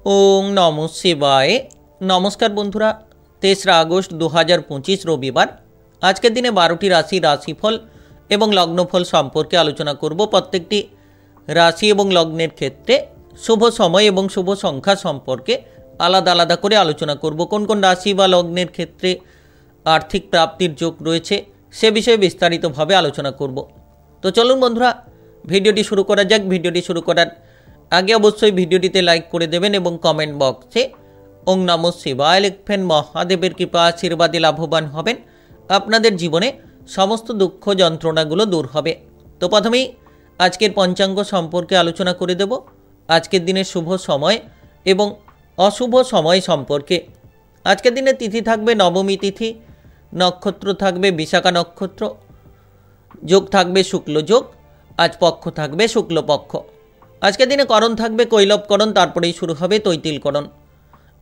ওং নম শিবায়। নমস্কার বন্ধুরা, 3রা আগস্ট 2025 রবিবার। আজকের দিনে 12টি রাশিফল এবং লগ্নফল সম্পর্কে আলোচনা করব। প্রত্যেকটি রাশি এবং লগ্নের ক্ষেত্রে শুভ সময় এবং শুভ সংখ্যা সম্পর্কে আলাদা আলাদা করে আলোচনা করব। কোন কোন রাশি বা লগ্নের ক্ষেত্রে আর্থিক প্রাপ্তির যোগ রয়েছে সে বিষয়ে বিস্তারিতভাবে আলোচনা করব। তো চলুন বন্ধুরা, ভিডিওটি শুরু করা যাক। ভিডিওটি শুরু করার আগে অবশ্যই ভিডিওটিতে লাইক করে দেবেন এবং কমেন্ট বক্সে ওং নমঃ শিবায় লিখবেন। মহাদেবের কৃপা আশীর্বাদে লাভবান হবেন, আপনাদের জীবনে সমস্ত দুঃখ যন্ত্রণাগুলো দূর হবে। তো প্রথমেই আজকের পঞ্চাঙ্গ সম্পর্কে আলোচনা করে দেব। আজকের দিনের শুভ সময় এবং অশুভ সময় সম্পর্কে। আজকের দিনে তিথি থাকবে নবমী তিথি, নক্ষত্র থাকবে বিশাখা নক্ষত্র, যোগ থাকবে শুক্ল যোগ, আজ পক্ষ থাকবে শুক্লপক্ষ। আজকের দিনে করণ থাকবে কৈলবকরণ, তারপরেই শুরু হবে তৈতিলকরণ।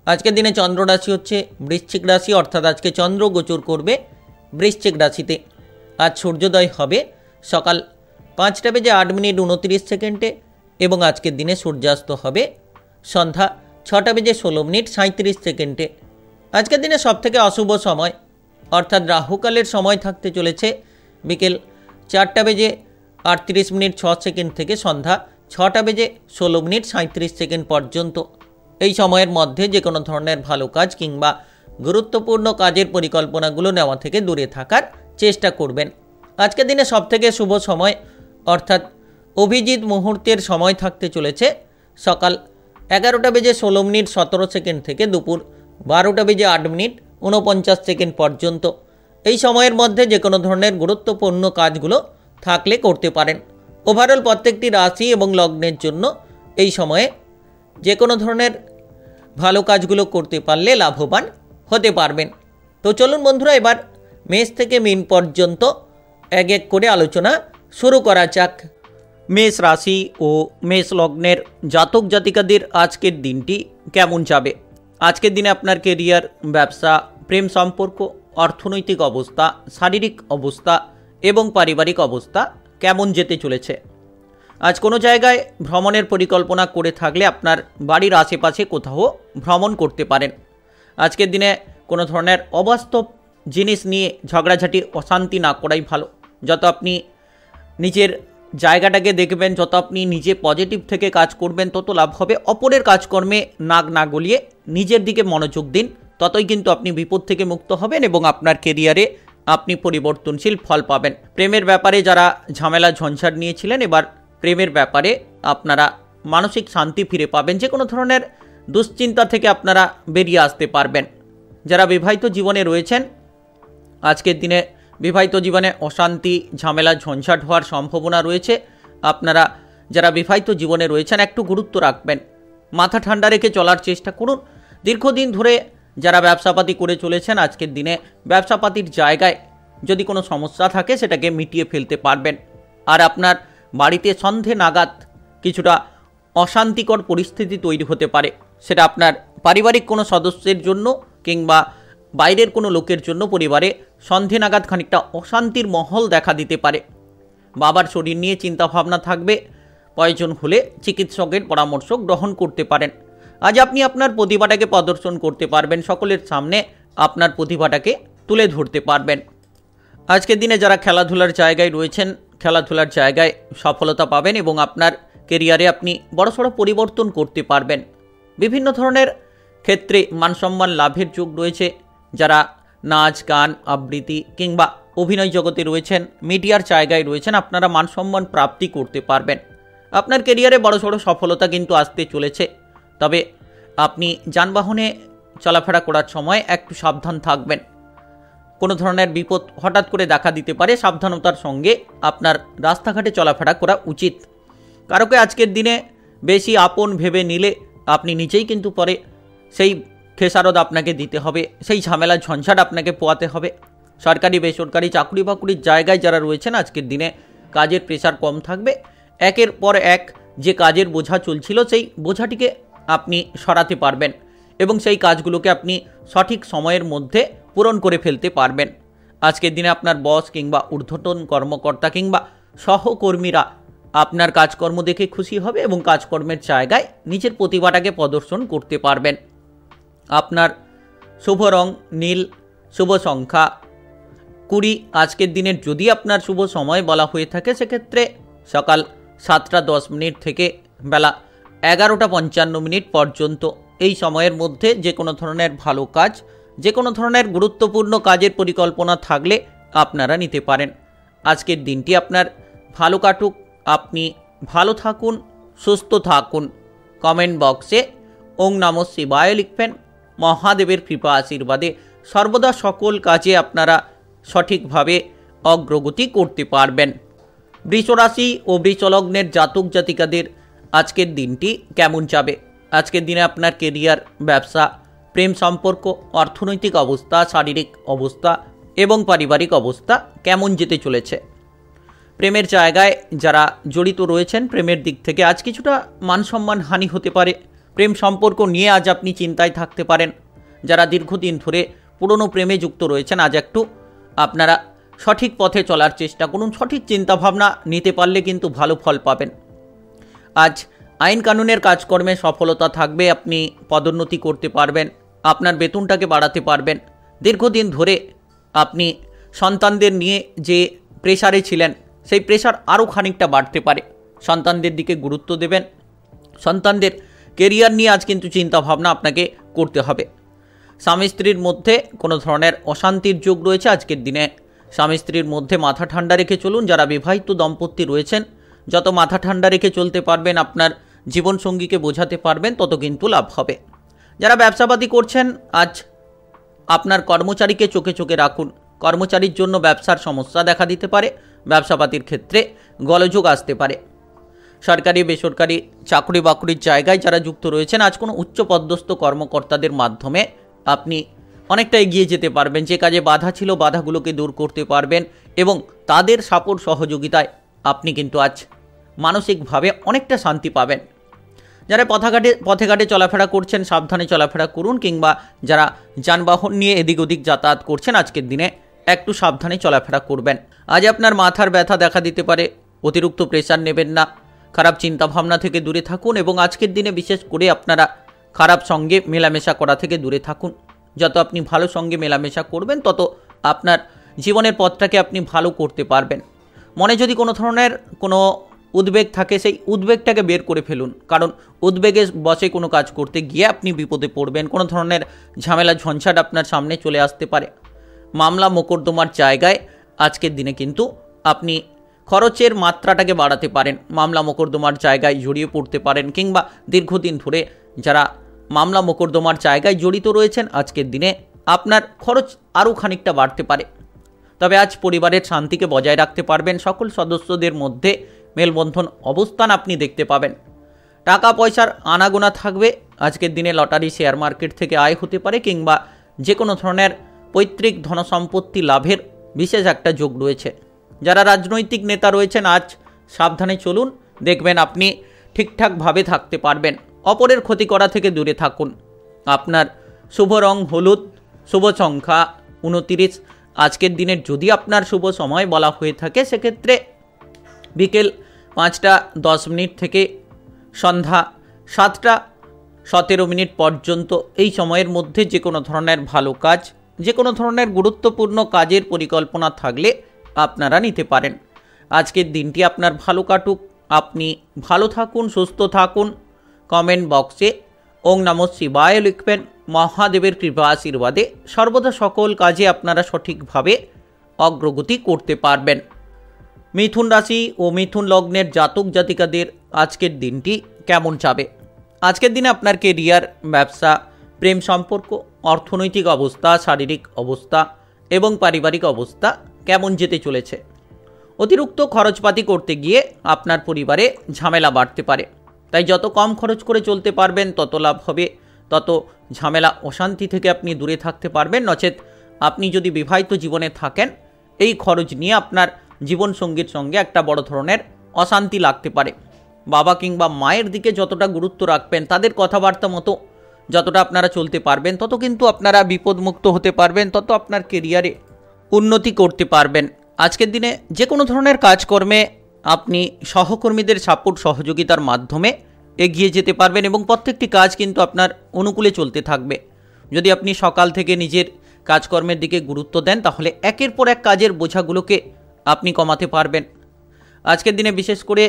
আজকের দিনে চন্দ্র রাশি হচ্ছে বৃশ্চিক রাশি, অর্থাৎ আজকে চন্দ্র গোচর করবে বৃশ্চিক রাশিতে। আজ সূর্যোদয় হবে সকাল 5:08:29 এবং আজকের দিনে সূর্যাস্ত হবে সন্ধ্যা 6:16:37। আজকের দিনে সবথেকে অশুভ সময় অর্থাৎ রাহুকালের সময় থাকতে চলেছে বিকেল 4:38:06 থেকে সন্ধ্যা 6:16:37 পর্যন্ত। এই সময়ের মধ্যে যে কোনো ধরনের ভালো কাজ কিংবা গুরুত্বপূর্ণ কাজের পরিকল্পনাগুলো নেওয়া থেকে দূরে থাকার চেষ্টা করবেন। আজকের দিনে সবথেকে শুভ সময় অর্থাৎ অভিজিৎ মুহূর্তের সময় থাকতে চলেছে সকাল 11:16:17 থেকে দুপুর 12:08:49 পর্যন্ত। এই সময়ের মধ্যে যে কোনো ধরনের গুরুত্বপূর্ণ কাজগুলো থাকলে করতে পারেন। ওভারঅল প্রত্যেকটি রাশি এবং লগ্নের জন্য এই সময়ে যে কোনো ধরনের ভালো কাজগুলো করতে পারলে লাভবান হতে পারবেন। তো চলুন বন্ধুরা, এবার মেষ থেকে মীন পর্যন্ত এক এক করে আলোচনা শুরু করা যাক। মেষ রাশি ও মেষ লগ্নের জাতক জাতিকাদের আজকের দিনটি কেমন যাবে? আজকের দিনে আপনার কেরিয়ার, ব্যবসা, প্রেম সম্পর্ক, অর্থনৈতিক অবস্থা, শারীরিক অবস্থা এবং পারিবারিক অবস্থা কেমন যেতে চলেছে? আজ কোনো জায়গায় ভ্রমণের পরিকল্পনা করে থাকলে আপনার বাড়ির আশেপাশে কোথাও ভ্রমণ করতে পারেন। আজকের দিনে কোনো ধরনের অবাস্তব জিনিস নিয়ে ঝগড়াঝাটি, অশান্তি না করাই ভালো। যত আপনি নিজের জায়গাটাকে দেখবেন, যত আপনি নিজে পজিটিভ থেকে কাজ করবেন, তত লাভ হবে। অপরের কাজকর্মে নাক না গলিয়ে নিজের দিকে মনোযোগ দিন, ততই কিন্তু আপনি বিপদ থেকে মুক্ত হবেন এবং আপনার কেরিয়ারে আপনি পরিবর্তনশীল ফল পাবেন। প্রেমের ব্যাপারে যারা ঝামেলা ঝঞ্ঝাট নিয়েছিলেন, এবার প্রেমের ব্যাপারে আপনারা মানসিক শান্তি ফিরে পাবেন। যে কোনো ধরনের দুশ্চিন্তা থেকে আপনারা বেরিয়ে আসতে পারবেন। যারা বিবাহিত জীবনে রয়েছেন, আজকের দিনে বিবাহিত জীবনে অশান্তি, ঝামেলা ঝঞ্ঝাট হওয়ার সম্ভাবনা রয়েছে। আপনারা যারা বিবাহিত জীবনে রয়েছেন একটু গুরুত্ব রাখবেন, মাথা ঠান্ডা রেখে চলার চেষ্টা করুন। দীর্ঘদিন ধরে যারা ব্যবসাপাতি করে চলেছেন, আজকের দিনে ব্যবসাপাতির জায়গায় যদি কোনো সমস্যা থাকে সেটাকে মিটিয়ে ফেলতে পারবেন। আর আপনার বাড়িতে সন্ধে নাগাদ কিছুটা অশান্তিকর পরিস্থিতি তৈরি হতে পারে। সেটা আপনার পারিবারিক কোনো সদস্যের জন্য কিংবা বাইরের কোনো লোকের জন্য পরিবারে সন্ধে নাগাদ খানিকটা অশান্তির মহল দেখা দিতে পারে। বাবার শরীর নিয়ে চিন্তাভাবনা থাকবে, প্রয়োজন হলে চিকিৎসকের পরামর্শ গ্রহণ করতে পারেন। আজ আপনি আপনার প্রতিভাটাকে প্রদর্শন করতে পারবেন, সকলের সামনে আপনার প্রতিভাটাকে তুলে ধরতে পারবেন। আজকের দিনে যারা খেলাধুলার জায়গায় রয়েছেন, খেলাধুলার জায়গায় সফলতা পাবেন এবং আপনার কেরিয়ারে আপনি বড়সড় পরিবর্তন করতে পারবেন। বিভিন্ন ধরনের ক্ষেত্রে মানসম্মান লাভের যোগ রয়েছে। যারা নাচ, গান, আবৃত্তি কিংবা অভিনয় জগতে রয়েছেন, মিডিয়ার জায়গায় রয়েছেন, আপনারা মানসম্মান প্রাপ্তি করতে পারবেন। আপনার কেরিয়ারে বড়সড় সফলতা কিন্তু আসতে চলেছে। তবে আপনি যানবাহনে চলাফেরা করার সময় একটু সাবধান থাকবেন। কোনো ধরনের বিপদ হঠাৎ করে দেখা দিতে পারে, সাবধানতার সঙ্গে আপনার রাস্তাঘাটে চলাফেরা করা উচিত। কারোকে আজকের দিনে বেশি আপন ভেবে নিলে আপনি নিজেই কিন্তু পরে সেই খেসারত আপনাকে দিতে হবে, সেই ঝামেলা ঝঞ্ঝাট আপনাকে পোয়াতে হবে। সরকারি বেসরকারি চাকরি বাকরির জায়গায় যারা রয়েছেন, আজকের দিনে কাজের প্রেশার কম থাকবে। একের পর এক যে কাজের বোঝা চলছিল, সেই বোঝাটিকে আপনি সরাতে পারবেন এবং সেই কাজগুলোকে আপনি সঠিক সময়ের মধ্যে পূরণ করে ফেলতে পারবেন। আজকের দিনে আপনার বস কিংবা ঊর্ধ্বতন কর্মকর্তা কিংবা সহকর্মীরা আপনার কাজকর্ম দেখে খুশি হবে এবং কাজকর্মের জায়গায় নিজের প্রতিভাটাকে প্রদর্শন করতে পারবেন। আপনার শুভ রং নীল, শুভ সংখ্যা 20। আজকের দিনের যদি আপনার শুভ সময় বলা হয়ে থাকে সেক্ষেত্রে সকাল 7:10 থেকে বেলা 11:55 পর্যন্ত। এই সময়ের মধ্যে যে কোনো ধরনের ভালো কাজ, যে কোনো ধরনের গুরুত্বপূর্ণ কাজের পরিকল্পনা থাকলে আপনারা নিতে পারেন। আজকের দিনটি আপনার ভালো কাটুক, আপনি ভালো থাকুন, সুস্থ থাকুন। কমেন্ট বক্সে ওং নমঃ শিবায় লিখবেন। মহাদেবের কৃপা আশীর্বাদে সর্বদা সকল কাজে আপনারা সঠিকভাবে অগ্রগতি করতে পারবেন। বৃষরাশি ও বৃষলগ্নের জাতক জাতিকাদের আজকের দিনটি কেমন যাবে? আজকের দিনে আপনার কেরিয়ার, ব্যবসা, প্রেম সম্পর্ক, অর্থনৈতিক অবস্থা, শারীরিক অবস্থা এবং পারিবারিক অবস্থা কেমন যেতে চলেছে? প্রেমের জায়গায় যারা জড়িত রয়েছেন, প্রেমের দিক থেকে আজ কিছুটা মানসম্মান হানি হতে পারে। প্রেম সম্পর্ক নিয়ে আজ আপনি চিন্তায় থাকতে পারেন। যারা দীর্ঘদিন ধরে পুরনো প্রেমে যুক্ত রয়েছেন, আজ একটু আপনারা সঠিক পথে চলার চেষ্টা করুন। সঠিক চিন্তাভাবনা নিতে পারলে কিন্তু ভালো ফল পাবেন। আজ আইন কানুনের কাজকর্মে সফলতা থাকবে, আপনি পদোন্নতি করতে পারবেন, আপনার বেতনটাকে বাড়াতে পারবেন। দীর্ঘদিন ধরে আপনি সন্তানদের নিয়ে যে প্রেসারে ছিলেন, সেই প্রেসার আরও খানিকটা বাড়তে পারে। সন্তানদের দিকে গুরুত্ব দেবেন। সন্তানদের কেরিয়ার নিয়ে আজ কিন্তু চিন্তাভাবনা আপনাকে করতে হবে। স্বামী স্ত্রীর মধ্যে কোনো ধরনের অশান্তির যোগ রয়েছে আজকের দিনে। স্বামী স্ত্রীর মধ্যে মাথা ঠান্ডা রেখে চলুন। যারা বিবাহিত দম্পতি রয়েছেন, যত মাথা ঠান্ডা রেখে চলতে পারবেন, আপনার জীবনসঙ্গীকে বোঝাতে পারবেন, তত কিন্তু লাভ হবে। যারা ব্যবসাপাতি করছেন, আজ আপনার কর্মচারীকে চোখে চোখে রাখুন। কর্মচারীর জন্য ব্যবসার সমস্যা দেখা দিতে পারে। ব্যবসাপাতির ক্ষেত্রে গোলযোগ আসতে পারে। সরকারি বেসরকারি চাকরি বাকরির জায়গায় যারা যুক্ত রয়েছেন, আজ কোনো উচ্চপদস্থ কর্মকর্তাদের মাধ্যমে আপনি অনেকটা এগিয়ে যেতে পারবেন। যে কাজে বাধা ছিল, বাধাগুলোকে দূর করতে পারবেন এবং তাদের সাপোর্ট সহযোগিতায় আপনি কিন্তু আজ মানসিকভাবে অনেকটা শান্তি পাবেন। যারা পথে ঘাটে চলাফেরা করছেন, সাবধানে চলাফেরা করুন, কিংবা যারা যানবাহন নিয়ে এদিক ওদিক যাতায়াত করছেন, আজকের দিনে একটু সাবধানে চলাফেরা করবেন। আজ আপনার মাথার ব্যথা দেখা দিতে পারে। অতিরিক্ত প্রেসার নেবেন না। খারাপ চিন্তাভাবনা থেকে দূরে থাকুন এবং আজকের দিনে বিশেষ করে আপনারা খারাপ সঙ্গে মেলামেশা করা থেকে দূরে থাকুন। যত আপনি ভালো সঙ্গে মেলামেশা করবেন, তত আপনার জীবনের পথটাকে আপনি ভালো করতে পারবেন। মনে যদি কোনো ধরনের কোনো উদ্বেগ থাকে, সেই উদ্বেগটাকে বের করে ফেলুন, কারণ উদ্বেগে বসে কোনো কাজ করতে গিয়ে আপনি বিপদে পড়বেন। কোনো ধরনের ঝামেলা ঝঞ্ঝাট আপনার সামনে চলে আসতে পারে। মামলা মোকদ্দমার জায়গায় আজকের দিনে কিন্তু আপনি খরচের মাত্রাটাকে বাড়াতে পারেন। মামলা মোকদ্দমার জায়গায় জড়িয়ে পড়তে পারেন, কিংবা দীর্ঘদিন ধরে যারা মামলা মোকদ্দমার জায়গায় জড়িত রয়েছেন, আজকের দিনে আপনার খরচ আরও খানিকটা বাড়তে পারে। তবে আজ পরিবারের শান্তিকে বজায় রাখতে পারবেন। সকল সদস্যদের মধ্যে মেলবন্ধন অবস্থান আপনি দেখতে পাবেন। টাকা পয়সার আনাগোনা থাকবে। আজকের দিনে লটারি, শেয়ার মার্কেট থেকে আয় হতে পারে, কিংবা যে কোনো ধরনের পৈতৃক ধনসম্পত্তি লাভের বিশেষ একটা যোগ রয়েছে। যারা রাজনৈতিক নেতা রয়েছেন, আজ সাবধানে চলুন, দেখবেন আপনি ঠিকঠাকভাবে থাকতে পারবেন। অপরের ক্ষতি করা থেকে দূরে থাকুন। আপনার শুভ রং হলুদ, শুভ সংখ্যা 29। আজকের দিনের যদি আপনার শুভ সময় বলা হয়ে থাকে সেক্ষেত্রে বিকেল 5:10 থেকে সন্ধ্যা 7:17 পর্যন্ত। এই সময়ের মধ্যে যে কোনো ধরনের ভালো কাজ, যে কোনো ধরনের গুরুত্বপূর্ণ কাজের পরিকল্পনা থাকলে আপনারা নিতে পারেন। আজকের দিনটি আপনার ভালো কাটুক, আপনি ভালো থাকুন, সুস্থ থাকুন। কমেন্ট বক্সে ওং নমঃ শিবায় লিখবেন। মহাদেবের কৃপা আশীর্বাদে সর্বদা সকল কাজে আপনারা সঠিকভাবে অগ্রগতি করতে পারবেন। মিথুন রাশি ও মিথুন লগ্নের জাতক জাতিকাদের আজকের দিনটি কেমন যাবে? আজকের দিনে আপনার কেরিয়ার, ব্যবসা, প্রেম সম্পর্ক, অর্থনৈতিক অবস্থা, শারীরিক অবস্থা এবং পারিবারিক অবস্থা কেমন যেতে চলেছে? অতিরিক্ত খরচপাতি করতে গিয়ে আপনার পরিবারে ঝামেলা বাড়তে পারে। তাই যত কম খরচ করে চলতে পারবেন তত লাভ হবে, তত ঝামেলা অশান্তি থেকে আপনি দূরে থাকতে পারবেন। নচেত আপনি যদি বিবাহিত জীবনে থাকেন, এই খরচ নিয়ে আপনার জীবনসঙ্গীর সঙ্গে একটা বড় ধরনের অশান্তি লাগতে পারে। বাবা কিংবা মায়ের দিকে যতটা গুরুত্ব রাখবেন, তাদের কথাবার্তা মতো যতটা আপনারা চলতে পারবেন, তত কিন্তু আপনারা বিপদমুক্ত হতে পারবেন, তত আপনার কেরিয়ারে উন্নতি করতে পারবেন। আজকের দিনে যে কোনো ধরনের কাজকর্মে আপনি সহকর্মীদের সাপোর্ট সহযোগিতার মাধ্যমে এগিয়ে যেতে পারবেন এবং প্রত্যেকটি কাজ কিন্তু আপনার অনুকূলে চলতে থাকবে। যদি আপনি সকাল থেকে নিজের কাজকর্মের দিকে গুরুত্ব দেন তাহলে একের পর এক কাজের বোঝাগুলোকে আপনি কমাতে পারবেন। আজকের দিনে বিশেষ করে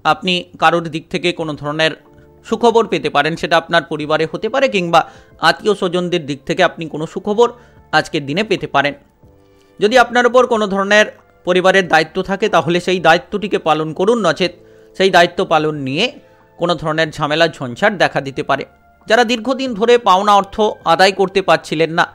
আপনি কারোর দিক থেকে কোনো ধরনের সুখবর পেতে পারেন, সেটা আপনার পরিবারে হতে পারে কিংবা আত্মীয় স্বজনদের দিক থেকে আপনি কোনো সুখবর আজকের দিনে পেতে পারেন। যদি আপনার উপর কোনো ধরনের পরিবারের দায়িত্ব থাকে তাহলে সেই দায়িত্বটিকে পালন করুন, নচেত সেই দায়িত্ব পালন নিয়ে কোনো ধরনের ঝামেলা ঝঞ্ঝাট দেখা দিতে পারে। যারা দীর্ঘদিন ধরে পাওনা অর্থ আদায় করতে পারছিলেন না,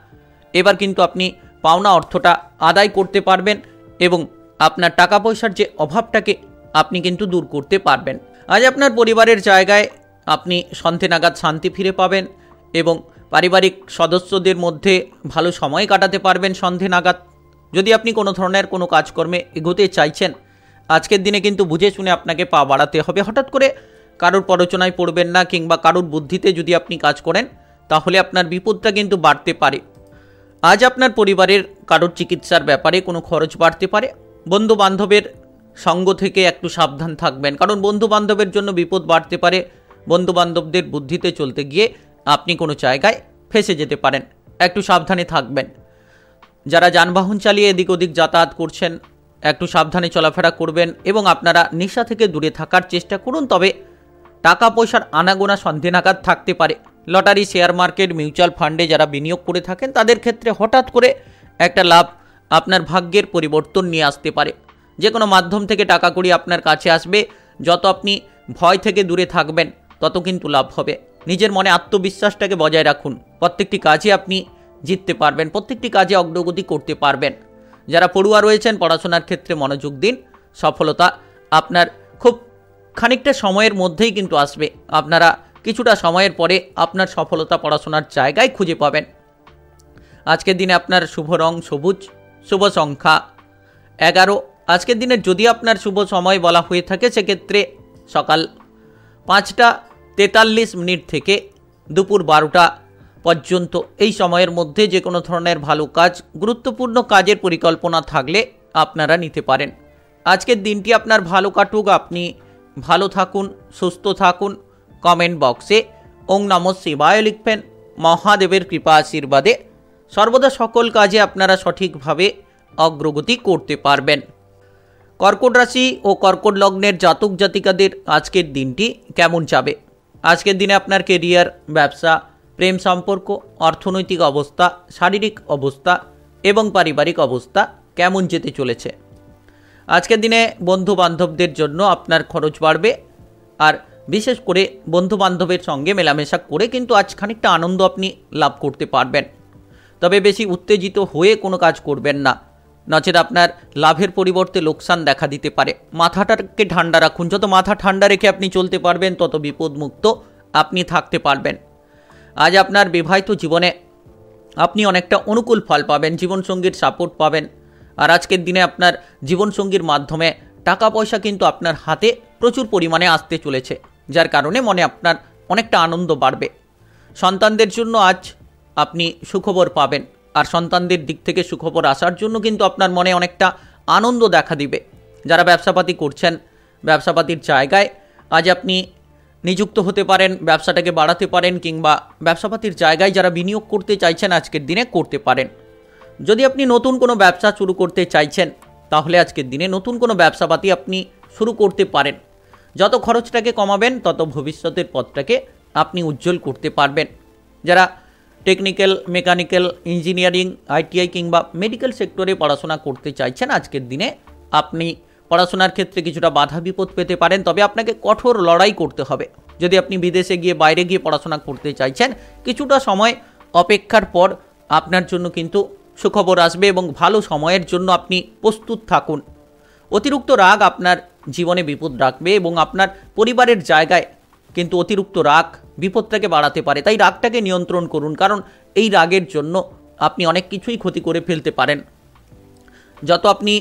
এবার কিন্তু আপনি পাওনা অর্থটা আদায় করতে পারবেন এবং আপনার টাকা পয়সার যে অভাবটাকে আপনি কিন্তু দূর করতে পারবেন। আজ আপনার পরিবারের জায়গায় আপনি সন্ধ্যে নাগাদ শান্তি ফিরে পাবেন এবং পারিবারিক সদস্যদের মধ্যে ভালো সময় কাটাতে পারবেন সন্ধ্যে নাগাদ। যদি আপনি কোনো ধরনের কোনো কাজকর্মে এগোতে চাইছেন, আজকের দিনে কিন্তু বুঝে শুনে আপনাকে পা বাড়াতে হবে। হঠাৎ করে কারোর প্ররোচনায় পড়বেন না কিংবা কারোর বুদ্ধিতে যদি আপনি কাজ করেন তাহলে আপনার বিপদটা কিন্তু বাড়তে পারে। আজ আপনার পরিবারের কারোর চিকিৎসার ব্যাপারে কোনো খরচ বাড়তে পারে। বন্ধু বান্ধবের সঙ্গ থেকে একটু সাবধান থাকবেন, কারণ বন্ধু বান্ধবের জন্য বিপদ বাড়তে পারে। বন্ধু বান্ধবদের বুদ্ধিতে চলতে গিয়ে আপনি কোনো জায়গায় ফেঁসে যেতে পারেন, একটু সাবধানে থাকবেন। যারা যানবাহন চালিয়ে এদিক ওদিক যাতায়াত করছেন একটু সাবধানে চলাফেরা করবেন এবং আপনারা নেশা থেকে দূরে থাকার চেষ্টা করুন। তবে টাকা পয়সার আনাগোনা সন্ধ্যে নাগাদ থাকতে পারে। লটারি, শেয়ার মার্কেট, মিউচুয়াল ফান্ডে যারা বিনিয়োগ করে থাকেন তাদের ক্ষেত্রে হঠাৎ করে একটা লাভ আপনার ভাগ্যের পরিবর্তন নিয়ে আসতে পারে। যে কোনো মাধ্যম থেকে টাকা কড়ি আপনার কাছে আসবে। যত আপনি ভয় থেকে দূরে থাকবেন তত কিন্তু লাভ হবে। নিজের মনে আত্মবিশ্বাসটাকে বজায় রাখুন, প্রত্যেকটি কাজে আপনি জিততে পারবেন, প্রত্যেকটি কাজে অগ্রগতি করতে পারবেন। যারা পড়ুয়া রয়েছেন পড়াশোনার ক্ষেত্রে মনোযোগ দিন, সফলতা আপনার খুব খানিকটা সময়ের মধ্যেই কিন্তু আসবে। আপনারা কিছুটা সময়ের পরে আপনার সফলতা পড়াশোনার জায়গায় খুঁজে পাবেন। আজকের দিনে আপনার শুভ রং সবুজ, শুভ সংখ্যা 11। আজকের দিনে যদি আপনার শুভ সময় বলা হয়ে থাকে সেক্ষেত্রে সকাল 5টা 43 থেকে দুপুর 12টা পর্যন্ত। এই সময়ের মধ্যে যে কোনো ধরনের ভালো কাজ, গুরুত্বপূর্ণ কাজের পরিকল্পনা থাকলে আপনারা নিতে পারেন। আজকের দিনটি আপনার ভালো কাটুক, আপনি ভালো থাকুন, সুস্থ থাকুন। কমেন্ট বক্সে ওং নমঃ শিবায় লিখবেন। মহাদেবের কৃপা আশীর্বাদে সর্বদা সকল কাজে আপনারা সঠিকভাবে অগ্রগতি করতে পারবেন। কর্কট রাশি ও কর্কট লগ্নের জাতক জাতিকাদের আজকের দিনটি কেমন যাবে? আজকের দিনে আপনার কেরিয়ার, ব্যবসা, প্রেম সম্পর্ক, অর্থনৈতিক অবস্থা, শারীরিক অবস্থা এবং পারিবারিক অবস্থা কেমন যেতে চলেছে? আজকের দিনে বন্ধু বান্ধবদের জন্য আপনার খরচ বাড়বে, আর বিশেষ করে বন্ধু বান্ধবের সঙ্গে মেলামেশা করে কিন্তু আজ খানিকটা আনন্দ আপনি লাভ করতে পারবেন। তবে বেশি উত্তেজিত হয়ে কোনো কাজ করবেন না, নচেত আপনার লাভের পরিবর্তে লোকসান দেখা দিতে পারে। মাথাটাকে ঠান্ডা রাখুন, যত মাথা ঠান্ডা রেখে আপনি চলতে পারবেন তত বিপদমুক্ত আপনি থাকতে পারবেন। আজ আপনার বিবাহিত জীবনে আপনি অনেকটা অনুকূল ফল পাবেন, জীবনসঙ্গীর সাপোর্ট পাবেন। আর আজকের দিনে আপনার জীবনসঙ্গীর মাধ্যমে টাকা পয়সা কিন্তু আপনার হাতে প্রচুর পরিমাণে আসতে চলেছে, যার কারণে মনে আপনার অনেকটা আনন্দ বাড়বে। সন্তানদের জন্য আজ আপনি সুখবর পাবেন, আর সন্তানদের দিক থেকে সুখবর আসার জন্য কিন্তু আপনার মনে অনেকটা আনন্দ দেখা দিবে। যারা ব্যবসাপাতি করছেন, ব্যবসাপাতির জায়গায় আজ আপনি নিযুক্ত হতে পারেন, ব্যবসাটাকে বাড়াতে পারেন, কিংবা ব্যবসাপাতির জায়গায় যারা বিনিয়োগ করতে চাইছেন আজকের দিনে করতে পারেন। যদি আপনি নতুন কোনো ব্যবসা শুরু করতে চাইছেন তাহলে আজকের দিনে নতুন কোনো ব্যবসাপাতি আপনি শুরু করতে পারেন। যত খরচটাকে কমাবেন তত ভবিষ্যতের পথটাকে আপনি উজ্জ্বল করতে পারবেন। যারা টেকনিক্যাল, মেকানিক্যাল, ইঞ্জিনিয়ারিং, আইটিআই কিংবা মেডিকেল সেক্টরে পড়াশোনা করতে চাইছেন আজকের দিনে আপনি পড়াশোনার ক্ষেত্রে কিছুটা বাধা বিপদ পেতে পারেন, তবে আপনাকে কঠোর লড়াই করতে হবে। যদি আপনি বিদেশে গিয়ে, বাইরে গিয়ে পড়াশোনা করতে চাইছেন, কিছুটা সময় অপেক্ষার পর আপনার জন্য কিন্তু সুখবর আসবে এবং ভালো সময়ের জন্য আপনি প্রস্তুত থাকুন। অতিরিক্ত রাগ আপনার জীবনে বিপদ রাখবে এবং আপনার পরিবারের জায়গায় কিন্তু অতিরিক্ত রাগ বিপদটাকে বাড়াতে পারে। তাই রাগটাকে নিয়ন্ত্রণ করুন, কারণ এই রাগের জন্য আপনি অনেক কিছুই ক্ষতি করে ফেলতে পারেন। যত আপনি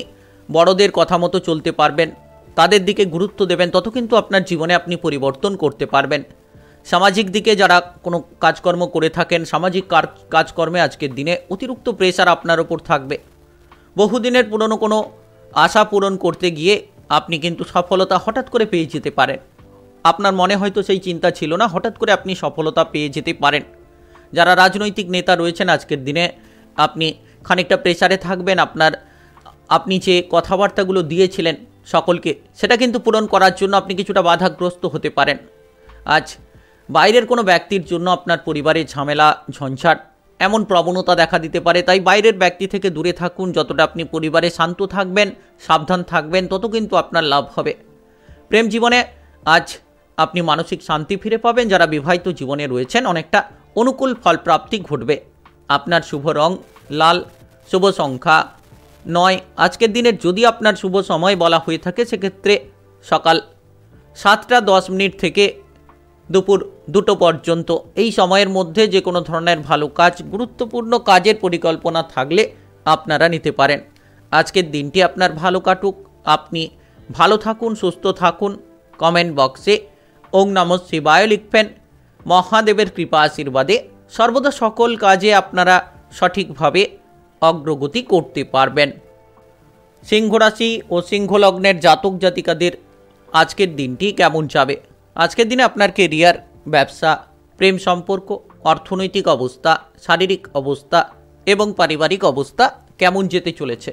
বড়দের কথা মতো চলতে পারবেন, তাদের দিকে গুরুত্ব দেবেন, তত কিন্তু আপনার জীবনে আপনি পরিবর্তন করতে পারবেন। সামাজিক দিকে যারা কোনো কাজকর্ম করে থাকেন, সামাজিক কাজকর্মে আজকের দিনে অতিরিক্ত প্রেশার আপনার ওপর থাকবে। বহুদিনের পুরনো কোনো আশা পূরণ করতে গিয়ে আপনি কিন্তু সফলতা হঠাৎ করে পেয়ে যেতে পারেন। আপনার মনে হয়তো সেই চিন্তা ছিল না, হঠাৎ করে আপনি সফলতা পেয়ে যেতে পারেন। যারা রাজনৈতিক নেতা রয়েছেন আজকের দিনে আপনি খানিকটা প্রেসারে থাকবেন। আপনি যে কথাবার্তাগুলো দিয়েছিলেন সকলকে, সেটা কিন্তু পূরণ করার জন্য আপনি কিছুটা বাধাগ্রস্ত হতে পারেন। আজ বাইরের কোনো ব্যক্তির জন্য আপনার পরিবারে ঝামেলা ঝঞ্ঝাট এমন প্রবণতা দেখা দিতে পারে। তাই বাইরের ব্যক্তি থেকে দূরে থাকুন। যতটা আপনি পরিবারে শান্ত থাকবেন, সাবধান থাকবেন, তত কিন্তু আপনার লাভ হবে। প্রেম জীবনে আজ আপনি মানসিক শান্তি ফিরে পাবেন। যারা বিবাহিত জীবনে রয়েছেন অনেকটা অনুকূল ফলপ্রাপ্তি ঘটবে। আপনার শুভ রং লাল, শুভ সংখ্যা 9। আজকের দিনের যদি আপনার শুভ সময় বলা হয়ে থাকে সেক্ষেত্রে সকাল 7টা 10 থেকে দুপুর 2টো পর্যন্ত। এই সময়ের মধ্যে যে কোনো ধরনের ভালো কাজ, গুরুত্বপূর্ণ কাজের পরিকল্পনা থাকলে আপনারা নিতে পারেন। আজকের দিনটি আপনার ভালো কাটুক। আপনি ভালো থাকুন, সুস্থ থাকুন। কমেন্ট বক্সে ওং নমঃ শিবায় লিখবেন। মহাদেবের কৃপা আশীর্বাদে সর্বদা সকল কাজে আপনারা সঠিকভাবে অগ্রগতি করতে পারবেন। সিংহ রাশি ও সিংহ লগ্নের জাতক জাতিকাদের আজকের দিনটি কেমন যাবে? আজকের দিনে আপনার কেরিয়ার, ব্যবসা, প্রেম সম্পর্ক, অর্থনৈতিক অবস্থা, শারীরিক অবস্থা এবং পারিবারিক অবস্থা কেমন যেতে চলেছে?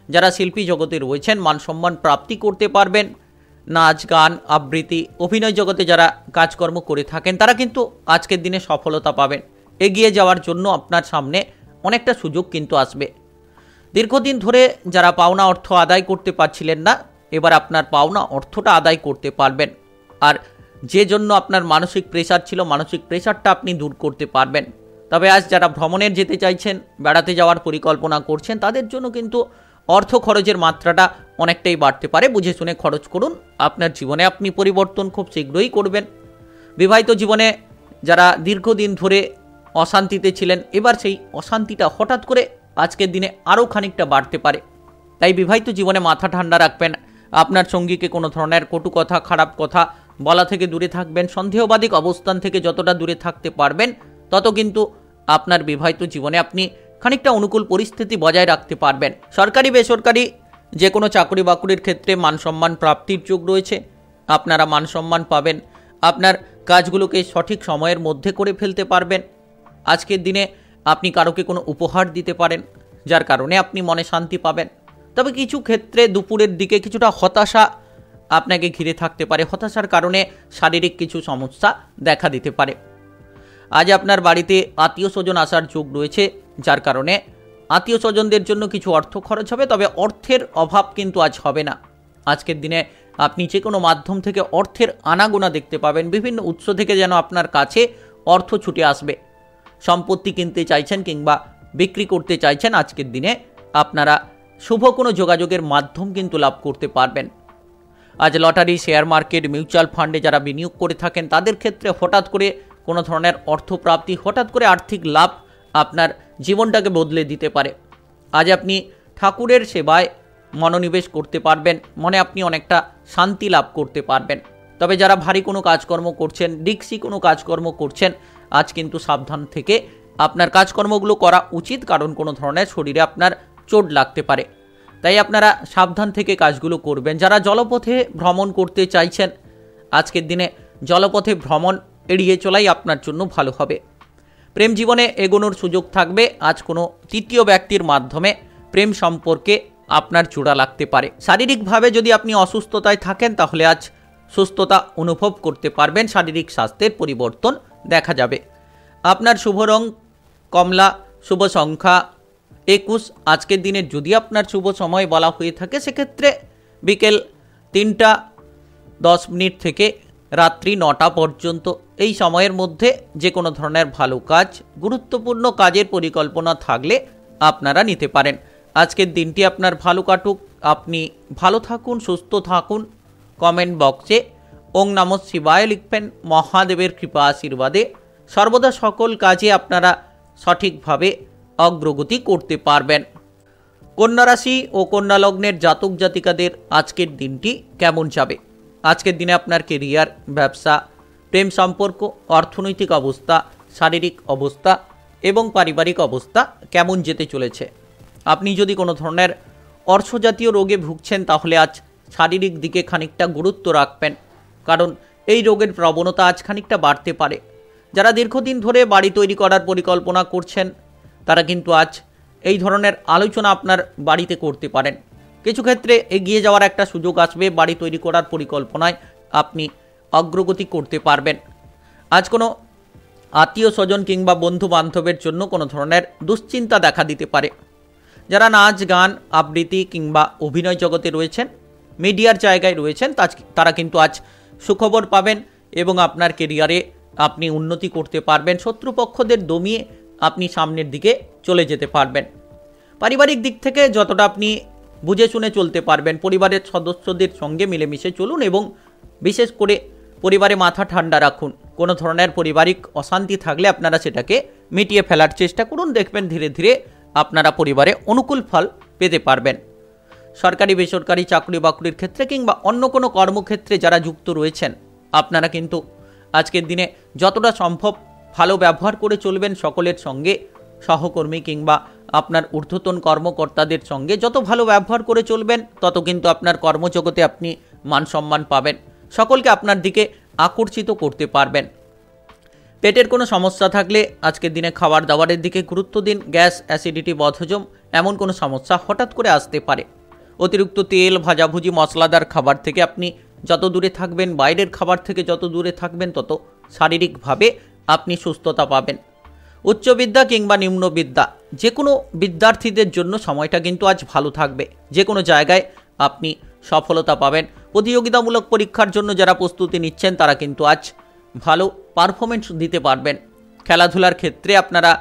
যারা শিল্পী জগতে রয়েছেন মান সম্মান প্রাপ্তি করতে পারবেন। নাচ গান আবৃত্তি অভিনয় জগতে যারা কাজকর্ম করে থাকেন তারা কিন্তু আজকের দিনে সফলতা পাবেন। এগিয়ে যাওয়ার জন্য আপনার সামনে অনেকটা সুযোগ কিন্তু আসবে। দীর্ঘদিন ধরে যারা পাওনা অর্থ আদায় করতে পারছিলেন না, এবার আপনার পাওনা অর্থটা আদায় করতে পারবেন। আর যে জন্য আপনার মানসিক প্রেশার ছিল, মানসিক প্রেশারটা আপনি দূর করতে পারবেন। তবে আজ যারা ভ্রমণের যেতে চাইছেন, বেড়াতে যাওয়ার পরিকল্পনা করছেন, তাদের জন্য কিন্তু অর্থ খরচের মাত্রাটা অনেকটাই বাড়তে পারে। বুঝে শুনে খরচ করুন। আপনার জীবনে আপনি পরিবর্তন খুব শীঘ্রই করবেন। বিবাহিত জীবনে যারা দীর্ঘদিন ধরে অশান্তিতে ছিলেন, এবার সেই অশান্তিটা হঠাৎ করে আজকের দিনে আরও খানিকটা বাড়তে পারে। তাই বিবাহিত জীবনে মাথা ঠান্ডা রাখবেন। আপনার সঙ্গীকে কোনো ধরনের কটু কথা, খারাপ কথা বলা থেকে দূরে থাকবেন। সন্দেহবাদিক অবস্থান থেকে যতটা দূরে থাকতে পারবেন তত কিন্তু আপনার বিবাহিত জীবনে আপনি খানিকটা অনুকূল পরিস্থিতি বজায় রাখতে পারবেন। সরকারি বেসরকারি যে কোনো চাকরি বাকরির ক্ষেত্রে মান সম্মান প্রাপ্তির যোগ রয়েছে। আপনারা মান সম্মান পাবেন। আপনার কাজগুলোকে সঠিক সময়ের মধ্যে করে ফেলতে পারবেন। আজকের দিনে আপনি কারোকে কোনো উপহার দিতে পারেন, যার কারণে আপনি মনে শান্তি পাবেন। তবে কিছু ক্ষেত্রে দুপুরের দিকে কিছুটা হতাশা আপনাকে ঘিরে থাকতে পারে। হতাশার কারণে শারীরিক কিছু সমস্যা দেখা দিতে পারে। আজ আপনার বাড়িতে আত্মীয় স্বজন আসার যোগ রয়েছে, যার কারণে আত্মীয় স্বজনদের জন্য কিছু অর্থ খরচ হবে। তবে অর্থের অভাব কিন্তু আজ হবে না। আজকের দিনে আপনি যে কোনো মাধ্যম থেকে অর্থের আনাগোনা দেখতে পাবেন। বিভিন্ন উৎস থেকে যেন আপনার কাছে অর্থ ছুটে আসবে। সম্পত্তি কিনতে চাইছেন কিংবা বিক্রি করতে চাইছেন, আজকের দিনে আপনারা শুভ কোনো যোগাযোগের মাধ্যম কিন্তু লাভ করতে পারবেন। আজ লটারি, শেয়ার মার্কেট, মিউচুয়াল ফান্ডে যারা বিনিয়োগ করে থাকেন তাদের ক্ষেত্রে হঠাৎ করে কোনো ধরনের অর্থপ্রাপ্তি, হঠাৎ করে আর্থিক লাভ আপনার জীবনটাকে বদলে দিতে পারে। আজ আপনি ঠাকুরের সেবায় মনোনিবেশ করতে পারবেন। মনে আপনি অনেকটা শান্তি লাভ করতে পারবেন। তবে যারা ভারী কোনো কাজকর্ম করছেন, রিস্কি কোনো কাজকর্ম করছেন, আজ কিন্তু সাবধান থেকে আপনার কাজকর্মগুলো করা উচিত। কারণ কোনো ধরনের শরীরে আপনার চোট লাগতে পারে। তাই আপনারা সাবধান থেকে কাজগুলো করবেন। যারা জলপথে ভ্রমণ করতে চাইছেন, আজকের দিনে জলপথে ভ্রমণ এড়িয়ে চলাই আপনার জন্য ভালো হবে। প্রেম জীবনে এগোনোর সুযোগ থাকবে। আজ কোনো তৃতীয় ব্যক্তির মাধ্যমে প্রেম সম্পর্কে আপনার জোড়া লাগতে পারে। শারীরিকভাবে যদি আপনি অসুস্থতায় থাকেন তাহলে আজ সুস্থতা অনুভব করতে পারবেন। শারীরিক স্বাস্থ্যের পরিবর্তন দেখা যাবে। আপনার শুভ রং কমলা, শুভ সংখ্যা 21। আজকের দিনে যদি আপনার শুভ সময় বলা হয়ে থাকে সেক্ষেত্রে বিকেল 3টা 10 থেকে রাত্রি 9টা পর্যন্ত। এই সময়ের মধ্যে যে কোনো ধরনের ভালো কাজ, গুরুত্বপূর্ণ কাজের পরিকল্পনা থাকলে আপনারা নিতে পারেন। আজকের দিনটি আপনার ভালো কাটুক। আপনি ভালো থাকুন, সুস্থ থাকুন। কমেন্ট বক্সে ওং নমঃ শিবায় লিখবেন। মহাদেবের কৃপা আশীর্বাদে সর্বদা সকল কাজে আপনারা সঠিকভাবে অগ্রগতি করতে পারবেন। কন্যা রাশি ও কন্যা লগ্নের জাতক জাতিকাদের আজকের দিনটি কেমন যাবে? আজকের দিনে আপনার কেরিয়ার, ব্যবসা, প্রেম সম্পর্ক, অর্থনৈতিক অবস্থা, শারীরিক অবস্থা এবং পারিবারিক অবস্থা কেমন যেতে চলেছে? আপনি যদি কোনো ধরনের অর্শজাতীয় রোগে ভুগছেন তাহলে আজ শারীরিক দিকে খানিকটা গুরুত্ব রাখবেন, কারণ এই রোগের প্রবণতা আজ খানিকটা বাড়তে পারে। যারা দীর্ঘদিন ধরে বাড়ি তৈরি করার পরিকল্পনা করছেন তারা কিন্তু আজ এই ধরনের আলোচনা আপনার বাড়িতে করতে পারেন। কিছু ক্ষেত্রে এগিয়ে যাওয়ার একটা সুযোগ আসবে, বাড়ি তৈরি করার পরিকল্পনায় আপনি অগ্রগতি করতে পারবেন। আজ কোনো আত্মীয় স্বজন কিংবা বন্ধু বান্ধবের জন্য কোনো ধরনের দুশ্চিন্তা দেখা দিতে পারে। যারা নাচ গান আবৃত্তি কিংবা অভিনয় জগতে রয়েছেন, মিডিয়ার জায়গায় রয়েছেন, তারা কিন্তু আজ সুখবর পাবেন এবং আপনার কেরিয়ারে আপনি উন্নতি করতে পারবেন। শত্রুপক্ষদের দমিয়ে আপনি সামনের দিকে চলে যেতে পারবেন। পারিবারিক দিক থেকে যতটা আপনি বুঝে শুনে চলতে পারবেন, পরিবারের সদস্যদের সঙ্গে মিলেমিশে চলুন এবং বিশেষ করে পরিবারে মাথা ঠান্ডা রাখুন। কোনো ধরনের পারিবারিক অশান্তি থাকলে আপনারা সেটাকে মিটিয়ে ফেলার চেষ্টা করুন। দেখবেন ধীরে ধীরে আপনারা পরিবারে অনুকূল ফল পেতে পারবেন। সরকারি বেসরকারি চাকরি বাকরির ক্ষেত্রে কিংবা অন্য কোনো কর্মক্ষেত্রে যারা যুক্ত রয়েছেন, আপনারা কিন্তু আজকের দিনে যতটা সম্ভব ভালো ব্যবহার করে চলবেন সকলের সঙ্গে। সহকর্মী কিংবা আপনার ঊর্ধ্বতন কর্মকর্তাদের সঙ্গে যত ভালো ব্যবহার করে চলবেন তত কিন্তু আপনার কর্মজগতে আপনি মান সম্মান পাবেন, সকলকে আপনার দিকে আকর্ষিত করতে পারবেন। পেটের কোনো সমস্যা থাকলে আজকের দিনে খাবার দাবারের দিকে গুরুত্ব দিন। গ্যাস, অ্যাসিডিটি, বদহজম এমন কোনো সমস্যা হঠাৎ করে আসতে পারে। অতিরিক্ত তেল, ভাজাভুজি, মশলাদার খাবার থেকে আপনি যত দূরে থাকবেন, বাইরের খাবার থেকে যত দূরে থাকবেন, তত শারীরিকভাবে আপনি সুস্থতা পাবেন। উচ্চবিদ্যা কিংবা নিম্নবিদ্যা যে কোনো বিদ্যার্থীদের জন্য সময়টা কিন্তু আজ ভালো থাকবে। যে কোনো জায়গায় আপনি সফলতা পাবেন। প্রতিযোগিতামূলক পরীক্ষার জন্য যারা প্রস্তুতি নিচ্ছেন তারা কিন্তু আজ ভালো পারফরমেন্স দিতে পারবেন। খেলাধুলার ক্ষেত্রে আপনারা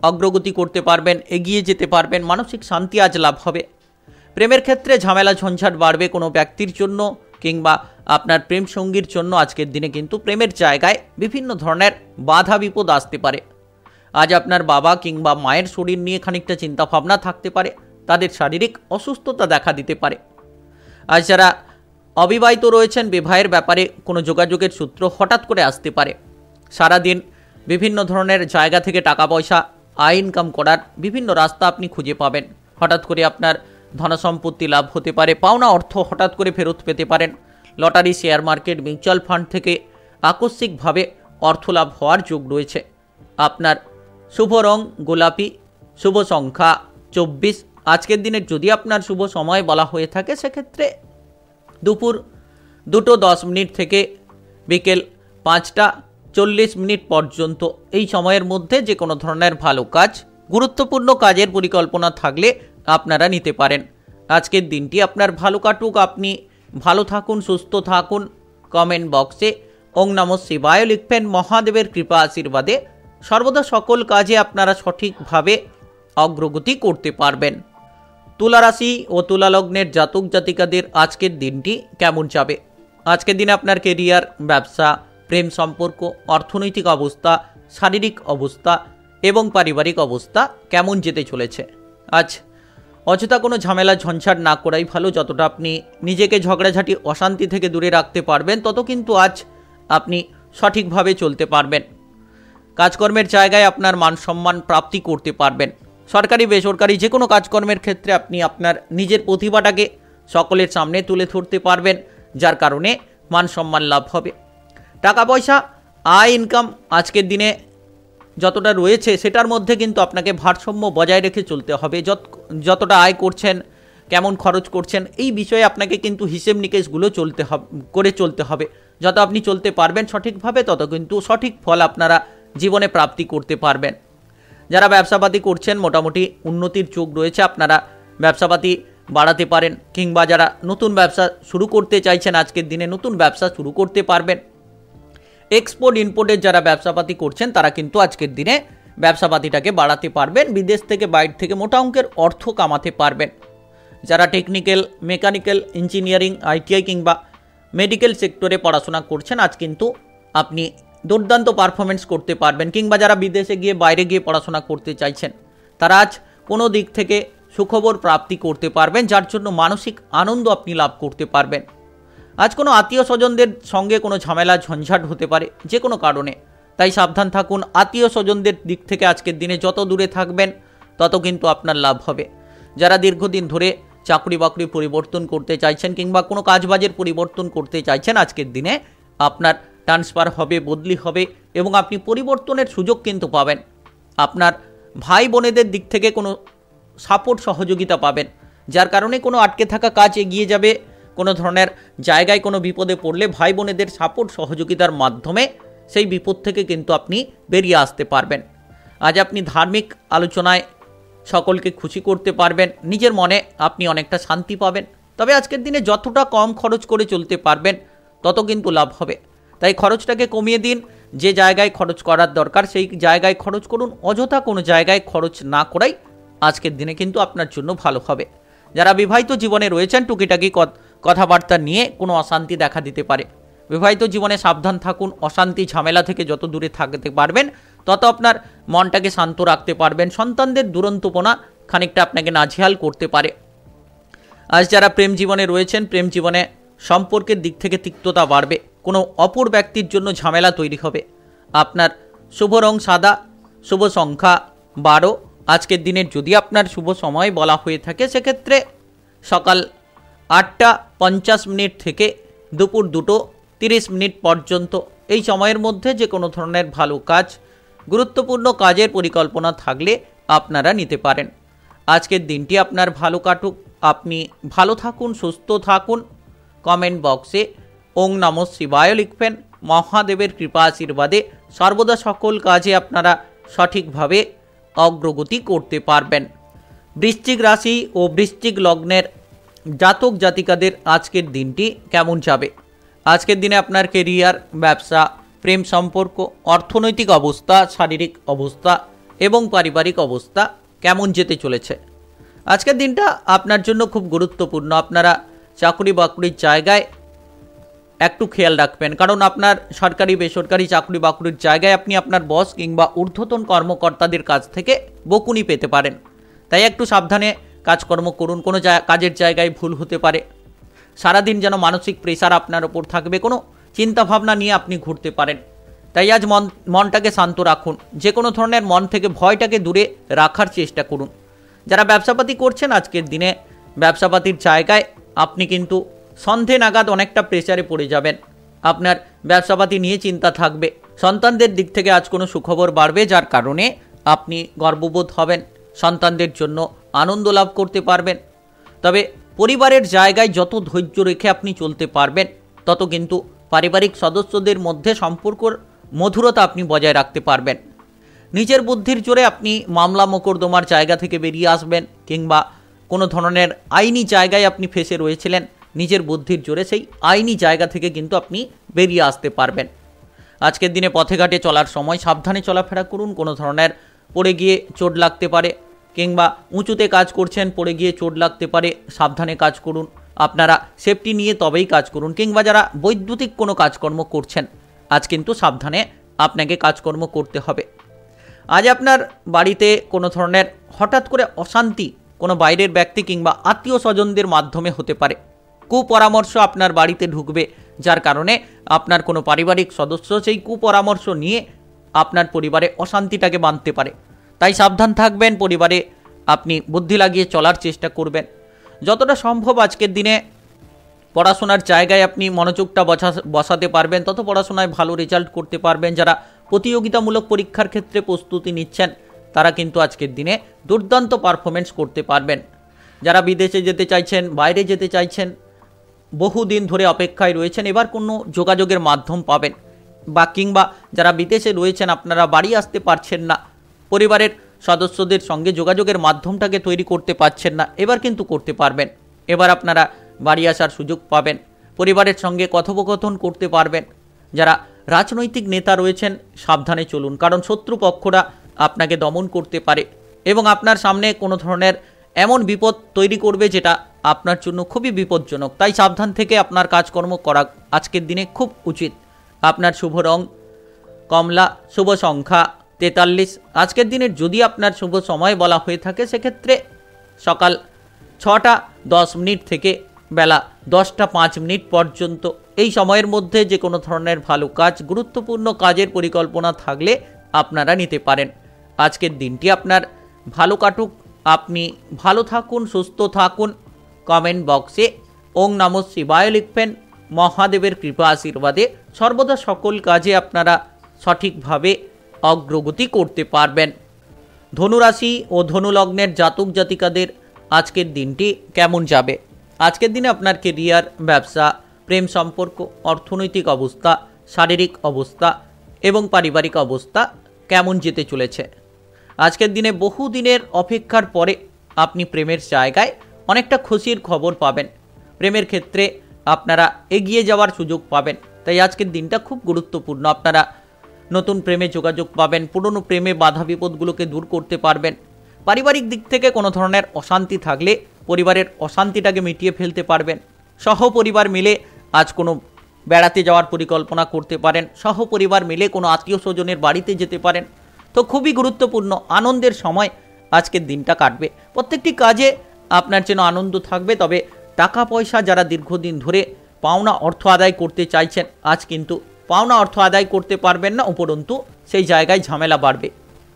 অগ্রগতি করতে পারবেন, এগিয়ে যেতে পারবেন। মানসিক শান্তি আজ লাভ হবে। প্রেমের ক্ষেত্রে ঝামেলা ঝঞ্ঝাট বাড়বে কোনো ব্যক্তির জন্য কিংবা আপনার প্রেম সঙ্গীর জন্য। আজকের দিনে কিন্তু প্রেমের জায়গায় বিভিন্ন ধরনের বাধা বিপদ আসতে পারে। আজ আপনার বাবা কিংবা মায়ের শরীর নিয়ে খানিকটা চিন্তাভাবনা থাকতে পারে, তাদের শারীরিক অসুস্থতা দেখা দিতে পারে। আজ যারা অবিবাহিত রয়েছেন, বিবাহের ব্যাপারে কোনো যোগাযোগের সূত্র হঠাৎ করে আসতে পারে। সারাদিন বিভিন্ন ধরনের জায়গা থেকে টাকা পয়সা আয় ইনকাম করার বিভিন্ন রাস্তা আপনি খুঁজে পাবেন। হঠাৎ করে আপনার ধনসম্পত্তি লাভ হতে পারে, পাওনা অর্থ হঠাৎ করে ফেরত পেতে পারেন। Lottery, share market, mutual fund থেকে আকস্মিকভাবে অর্থ লাভ হওয়ার যোগ রয়েছে। আপনার শুভ রং গোলাপি, শুভ সংখ্যা 24। আজকের দিনের যদি আপনার শুভ সময় বলা হয়ে থাকে সেক্ষেত্রে দুপুর 2:10 থেকে বিকেল 5:40 পর্যন্ত এই সময়ের মধ্যে যে কোনো ধরনের ভালো কাজ, গুরুত্বপূর্ণ কাজের পরিকল্পনা থাকলে আপনারা নিতে পারেন। আজকের দিনটি আপনার ভালো কাটুক, আপনি ভালো থাকুন, সুস্থ থাকুন। কমেন্ট বক্সে ওং নমঃ শিবায় লিখবেন। মহাদেবের কৃপা আশীর্বাদে সর্বদা সকল কাজে আপনারা সঠিকভাবে অগ্রগতি করতে পারবেন। তুলা রাশি ও তুলা লগ্নের জাতক জাতিকাদের আজকের দিনটি কেমন যাবে? আজকের দিনে আপনার কেরিয়ার, ব্যবসা, প্রেম সম্পর্ক, অর্থনৈতিক অবস্থা, শারীরিক অবস্থা এবং পারিবারিক অবস্থা কেমন যেতে চলেছে? আজ অযথা কোনো ঝামেলা ঝঞ্ঝাট না করাই ভালো। যতটা আপনি নিজেকে ঝগড়াঝাটি অশান্তি থেকে দূরে রাখতে পারবেন তত কিন্তু আজ আপনি সঠিকভাবে চলতে পারবেন। কাজকর্মের জায়গায় আপনার মান সম্মান প্রাপ্তি করতে পারবেন। সরকারি বেসরকারি যে কোনো কাজকর্মের ক্ষেত্রে আপনি আপনার নিজের প্রতিভাটাকে সকলের সামনে তুলে ধরতে পারবেন, যার কারণে মান সম্মান লাভ হবে। টাকা পয়সা, আয় ইনকাম আজকের দিনে যতটা রয়েছে সেটার মধ্যে কিন্তু আপনাকে ভারসাম্য বজায় রেখে চলতে হবে। যতটা আয় করছেন, কেমন খরচ করছেন, এই বিষয়ে আপনাকে কিন্তু হিসেব নিকেশগুলো চলতে হবে। যত আপনি চলতে পারবেন সঠিকভাবে তত কিন্তু সঠিক ফল আপনারা জীবনে প্রাপ্তি করতে পারবেন। যারা ব্যবসাপাতি করছেন মোটামুটি উন্নতির যোগ রয়েছে, আপনারা ব্যবসাপাতি বাড়াতে পারেন। কিংবা যারা নতুন ব্যবসা শুরু করতে চাইছেন আজকের দিনে নতুন ব্যবসা শুরু করতে পারবেন। এক্সপোর্ট ইম্পোর্টের যারা ব্যবসাপাতি করছেন তারা কিন্তু আজকের দিনে ব্যবসাপাতিটাকে বাড়াতে পারবেন। বিদেশ থেকে, বাইরে থেকে মোটা অঙ্কের অর্থ কামাতে পারবেন। যারা টেকনিক্যাল, মেকানিক্যাল, ইঞ্জিনিয়ারিং, আইটিআই কিংবা মেডিকেল সেক্টরে পড়াশোনা করছেন আজ কিন্তু আপনি দুর্দান্ত পারফরমেন্স করতে পারবেন। কিংবা যারা বিদেশে গিয়ে, বাইরে গিয়ে পড়াশোনা করতে চাইছেন তারা আজ কোনো দিক থেকে সুখবর প্রাপ্তি করতে পারবেন, যার জন্য মানসিক আনন্দ আপনি লাভ করতে পারবেন। আজ কোনো আত্মীয় স্বজনদের সঙ্গে কোনো ঝামেলা ঝঞ্ঝাট হতে পারে যে কোনো কারণে, তাই সাবধান থাকুন। আত্মীয় স্বজনদের দিক থেকে আজকের দিনে যত দূরে থাকবেন তত কিন্তু আপনার লাভ হবে। যারা দীর্ঘদিন ধরে চাকরি বাকরি পরিবর্তন করতে চাইছেন কিংবা কোনো কাজবাজের পরিবর্তন করতে চাইছেন, আজকের দিনে আপনার ট্রান্সফার হবে, বদলি হবে এবং আপনি পরিবর্তনের সুযোগ কিন্তু পাবেন। আপনার ভাই বোনেদের দিক থেকে কোনো সাপোর্ট সহযোগিতা পাবেন, যার কারণে কোনো আটকে থাকা কাজ এগিয়ে যাবে। কোনো ধরনের জায়গায় কোনো বিপদে পড়লে ভাই বোনেদের সাপোর্ট সহযোগিতার মাধ্যমে সেই বিপদ থেকে কিন্তু আপনি বেরিয়ে আসতে পারবেন। আজ আপনি ধার্মিক আলোচনায় সকলকে খুশি করতে পারবেন, নিজের মনে আপনি অনেকটা শান্তি পাবেন। তবে আজকের দিনে যতটা কম খরচ করে চলতে পারবেন তত কিন্তু লাভ হবে। তাই খরচটাকে কমিয়ে দিন, যে জায়গায় খরচ করার দরকার সেই জায়গায় খরচ করুন, অযথা কোনো জায়গায় খরচ না করাই আজকের দিনে কিন্তু আপনার জন্য ভালো হবে। যারা বিবাহিত জীবনে রয়েছেন টুকিটাকি কথাবার্তা নিয়ে কোনো অশান্তি দেখা দিতে পারে। বিবাহিত জীবনে সাবধান থাকুন, অশান্তি ঝামেলা থেকে যত দূরে থাকতে পারবেন তত আপনার মনটাকে শান্ত রাখতে পারবেন। সন্তানদের দুরন্তপনা খানিকটা আপনাকে নাজেহাল করতে পারে। আজ যারা প্রেম জীবনে রয়েছেন, প্রেম জীবনে সম্পর্কের দিক থেকে তিক্ততা বাড়বে, কোনো অপর ব্যক্তির জন্য ঝামেলা তৈরি হবে। আপনার শুভ রং সাদা, শুভ সংখ্যা 12। আজকের দিনের যদি আপনার শুভ সময় বলা হয়ে থাকে সেক্ষেত্রে সকাল 8টা 50 থেকে দুপুর 2টো 30 পর্যন্ত। এই সময়ের মধ্যে যে কোনো ধরনের ভালো কাজ, গুরুত্বপূর্ণ কাজের পরিকল্পনা থাকলে আপনারা নিতে পারেন। আজকের দিনটি আপনার ভালো কাটুক, আপনি ভালো থাকুন, সুস্থ থাকুন। কমেন্ট বক্সে ওং নমঃ শিবায় লিখবেন। মহাদেবের কৃপা আশীর্বাদে সর্বদা সকল কাজে আপনারা সঠিকভাবে অগ্রগতি করতে পারবেন। বৃশ্চিক রাশি ও বৃশ্চিক লগ্নের জাতক জাতিকাদের আজকের দিনটি কেমন যাবে? আজকের দিনে আপনার কেরিয়ার, ব্যবসা, প্রেম সম্পর্ক, অর্থনৈতিক অবস্থা, শারীরিক অবস্থা এবং পারিবারিক অবস্থা কেমন যেতে চলেছে? আজকের দিনটা আপনার জন্য খুব গুরুত্বপূর্ণ। আপনারা চাকরি বাকরির জায়গায় একটু খেয়াল রাখবেন, কারণ আপনার সরকারি বেসরকারি চাকরি বাকরির জায়গায় আপনি আপনার বস কিংবা ঊর্ধ্বতন কর্মকর্তাদের কাছ থেকে বকুনি পেতে পারেন। তাই একটু সাবধানে কাজকর্ম করুন, কোনো কাজের জায়গায় ভুল হতে পারে। সারাদিন যেন মানসিক প্রেশার আপনার ওপর থাকবে, কোনো চিন্তাভাবনা নিয়ে আপনি ঘুরতে পারেন। তাই আজ মনটাকে শান্ত রাখুন, যে কোনো ধরনের মন থেকে ভয়টাকে দূরে রাখার চেষ্টা করুন। যারা ব্যবসাপাতি করছেন আজকের দিনে ব্যবসাপাতির জায়গায় আপনি কিন্তু সন্ধে নাগাদ অনেকটা প্রেসারে পড়ে যাবেন। আপনার ব্যবসাপাতি নিয়ে চিন্তা থাকবে। সন্তানদের দিক থেকে আজ কোনো সুখবর বাড়বে, যার কারণে আপনি গর্ববোধ হবেন, সন্তানদের জন্য আনন্দ লাভ করতে পারবেন। তবে পরিবারের জায়গায় যত ধৈর্য রেখে আপনি চলতে পারবেন তত কিন্তু পারিবারিক সদস্যদের মধ্যে সম্পর্কর মধুরতা আপনি বজায় রাখতে পারবেন। নিজের বুদ্ধির জোরে আপনি মামলা মোকদ্দমার জায়গা থেকে বেরিয়ে আসবেন, কিংবা কোনো ধরনের আইনি জায়গায় আপনি ফেসে রয়েছিলেন, নিজের বুদ্ধির জোরে সেই আইনি জায়গা থেকে কিন্তু আপনি বেরিয়ে আসতে পারবেন। আজকের দিনে পথে ঘাটে চলার সময় সাবধানে চলাফেরা করুন। কোনো ধরনের পড়ে গিয়ে চোট লাগতে পারে, কিংবা উঁচুতে কাজ করছেন পড়ে গিয়ে চোট লাগতে পারে, সাবধানে কাজ করুন। আপনারা সেফটি নিয়ে তবেই কাজ করুন। কিংবা যারা বৈদ্যুতিক কোনো কাজকর্ম করছেন আজ কিন্তু সাবধানে আপনাকে কাজকর্ম করতে হবে। আজ আপনার বাড়িতে কোনো ধরনের হঠাৎ করে অশান্তি কোনো বাইরের ব্যক্তি কিংবা আত্মীয় স্বজনদের মাধ্যমে হতে পারে। কুপরামর্শ আপনার বাড়িতে ঢুকবে, যার কারণে আপনার কোনো পারিবারিক সদস্য সেই কুপরামর্শ নিয়ে আপনার পরিবারে অশান্তিটাকে বাঁধতে পারে। তাই সাবধান থাকবেন, পরিবারে আপনি বুদ্ধি লাগিয়ে চলার চেষ্টা করবেন। যতটা সম্ভব আজকের দিনে পড়াশোনার জায়গায় আপনি মনোযোগটা বসাতে পারবেন, তত পড়াশোনায় ভালো রেজাল্ট করতে পারবেন। যারা প্রতিযোগিতামূলক পরীক্ষার ক্ষেত্রে প্রস্তুতি নিচ্ছেন তারা কিন্তু আজকের দিনে দুর্দান্ত পারফরমেন্স করতে পারবেন। যারা বিদেশে যেতে চাইছেন, বাইরে যেতে চাইছেন, বহুদিন ধরে অপেক্ষায় রয়েছেন, এবার কোনো যোগাযোগের মাধ্যম পাবেন। কিংবা যারা বিদেশে রয়েছেন আপনারা বাড়ি আসতে পারছেন না, পরিবারের সদস্যদের সঙ্গে যোগাযোগের মাধ্যমটাকে তৈরি করতে পারছেন না, এবার কিন্তু করতে পারবেন। এবার আপনারা বাড়ি আসার সুযোগ পাবেন, পরিবারের সঙ্গে কথোপকথন করতে পারবেন। যারা রাজনৈতিক নেতা রয়েছেন সাবধানে চলুন, কারণ শত্রুপক্ষরা আপনাকে দমন করতে পারে এবং আপনার সামনে কোনো ধরনের এমন বিপদ তৈরি করবে যেটা আপনার জন্য খুবই বিপজ্জনক। তাই সাবধান থেকে আপনার কাজকর্ম করা আজকের দিনে খুব উচিত। আপনার শুভ রং কমলা, শুভ সংখ্যা 43। আজকের দিনের যদি আপনার শুভ সময় বলা হয়ে থাকে সেক্ষেত্রে সকাল 6টা 10 থেকে বেলা 10টা 5 পর্যন্ত। এই সময়ের মধ্যে যে কোনো ধরনের ভালো কাজ, গুরুত্বপূর্ণ কাজের পরিকল্পনা থাকলে আপনারা নিতে পারেন। আজকের দিনটি আপনার ভালো কাটুক, আপনি ভালো থাকুন, সুস্থ থাকুন। কমেন্ট বক্সে ওং নমঃ শিবায় লিখবেন। মহাদেবের কৃপা আশীর্বাদে সর্বদা সকল কাজে আপনারা সঠিকভাবে অগ্রগতি করতে পারবেন। ধনুরাশি ও ধনুলগ্নের জাতক জাতিকাদের আজকের দিনটি কেমন যাবে? আজকের দিনে আপনার কেরিয়ার, ব্যবসা, প্রেম সম্পর্ক, অর্থনৈতিক অবস্থা, শারীরিক অবস্থা এবং পারিবারিক অবস্থা কেমন যেতে চলেছে? আজকের দিনে বহুদিনের অপেক্ষার পরে আপনি প্রেমের জায়গায় অনেকটা খুশির খবর পাবেন। প্রেমের ক্ষেত্রে আপনারা এগিয়ে যাওয়ার সুযোগ পাবেন। তাই আজকের দিনটা খুব গুরুত্বপূর্ণ। আপনারা নতুন প্রেমে যোগাযোগ পাবেন, পুরনো প্রেমে বাধা বিপদগুলোকে দূর করতে পারবেন। পারিবারিক দিক থেকে কোনো ধরনের অশান্তি থাকলে পরিবারের অশান্তিটাকে মিটিয়ে ফেলতে পারবেন। সহপরিবার মিলে আজ কোনো বেড়াতে যাওয়ার পরিকল্পনা করতে পারেন, সহপরিবার মিলে কোনো আত্মীয় স্বজনের বাড়িতে যেতে পারেন। তো খুবই গুরুত্বপূর্ণ আনন্দের সময় আজকের দিনটা কাটবে। প্রত্যেকটি কাজে আপনার যেন আনন্দ থাকবে। তবে টাকা পয়সা যারা দীর্ঘদিন ধরে পাওনা অর্থ আদায় করতে চাইছেন, আজ কিন্তু পাওনা অর্থ আদায় করতে পারবেন না, উপরন্তু সেই জায়গায় ঝামেলা বাড়বে।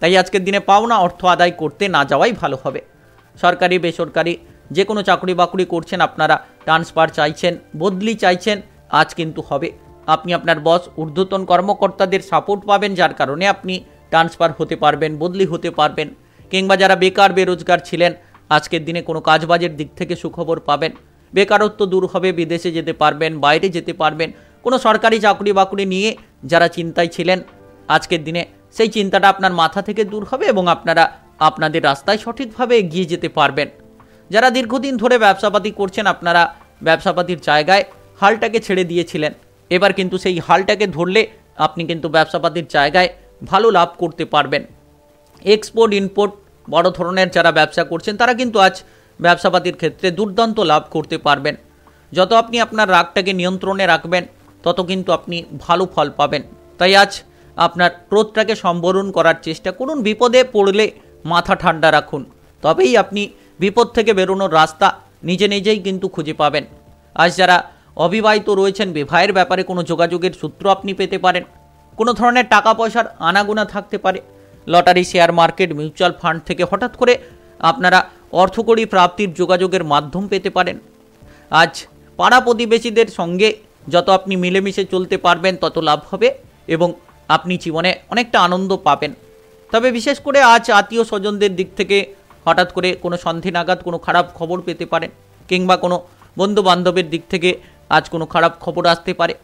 তাই আজকের দিনে পাওনা অর্থ আদায় করতে না যাওয়াই ভালো হবে। সরকারি বেসরকারি যে কোনো চাকরি বাকরি করছেন, আপনারা ট্রান্সফার চাইছেন, বদলি চাইছেন, আজ কিন্তু হবে। আপনি আপনার বস, ঊর্ধ্বতন কর্মকর্তাদের সাপোর্ট পাবেন, যার কারণে আপনি ট্রান্সফার হতে পারবেন, বদলি হতে পারবেন। কিংবা যারা বেকার বেরোজগার ছিলেন, আজকের দিনে কোনো কাজবাজের দিক থেকে সুখবর পাবেন। বেকারত্ব দূর হবে, বিদেশে যেতে পারবেন, বাইরে যেতে পারবেন। কোনো সরকারি চাকরি বাকরি নিয়ে যারা চিন্তায় ছিলেন, আজকের দিনে সেই চিন্তাটা আপনার মাথা থেকে দূর হবে এবং আপনারা আপনাদের রাস্তায় সঠিকভাবে এগিয়ে যেতে পারবেন। যারা দীর্ঘদিন ধরে ব্যবসাপাতি করছেন, আপনারা ব্যবসাপাতির জায়গায় হালটাকে ছেড়ে দিয়েছিলেন, এবার কিন্তু সেই হালটাকে ধরলে আপনি কিন্তু ব্যবসাপাতির জায়গায় ভালো লাভ করতে পারবেন। এক্সপোর্ট ইম্পোর্ট বড় ধরনের যারা ব্যবসা করছেন, তারা কিন্তু আজ ব্যবসাপাতির ক্ষেত্রে দুর্দান্ত লাভ করতে পারবেন। যত আপনি আপনার রাগটাকে নিয়ন্ত্রণে রাখবেন, তত কিন্তু আপনি ভালো ফল পাবেন। তাই আজ আপনার ক্রোধটাকে সম্বরণ করার চেষ্টা করুন। বিপদে পড়লে মাথা ঠান্ডা রাখুন, তবেই আপনি বিপদ থেকে বেরোনোর রাস্তা নিজে নিজেই কিন্তু খুঁজে পাবেন। আজ যারা অবিবাহিত রয়েছেন, বিবাহের ব্যাপারে কোনো যোগাযোগের সূত্র আপনি পেতে পারেন। কোনো ধরনের টাকা পয়সার আনাগোনা থাকতে পারে। Lottery, share market, mutual fund থেকে হঠাৎ করে আপনারা অর্থকড়ি প্রাপ্তির যোগাযোগের মাধ্যম পেতে পারেন। আজ পাড়া প্রতিবেশীদের সঙ্গে যত আপনি মিলেমিশে চলতে পারবেন, তত লাভ হবে এবং আপনি জীবনে অনেকটা আনন্দ পাবেন। তবে বিশেষ করে আজ আত্মীয় স্বজনদের দিক থেকে হঠাৎ করে কোনো সন্ধি নাগাদ কোনো খারাপ খবর পেতে পারেন, কিংবা কোনো বন্ধু বান্ধবের দিক থেকে আজ কোনো খারাপ খবর আসতে পারে।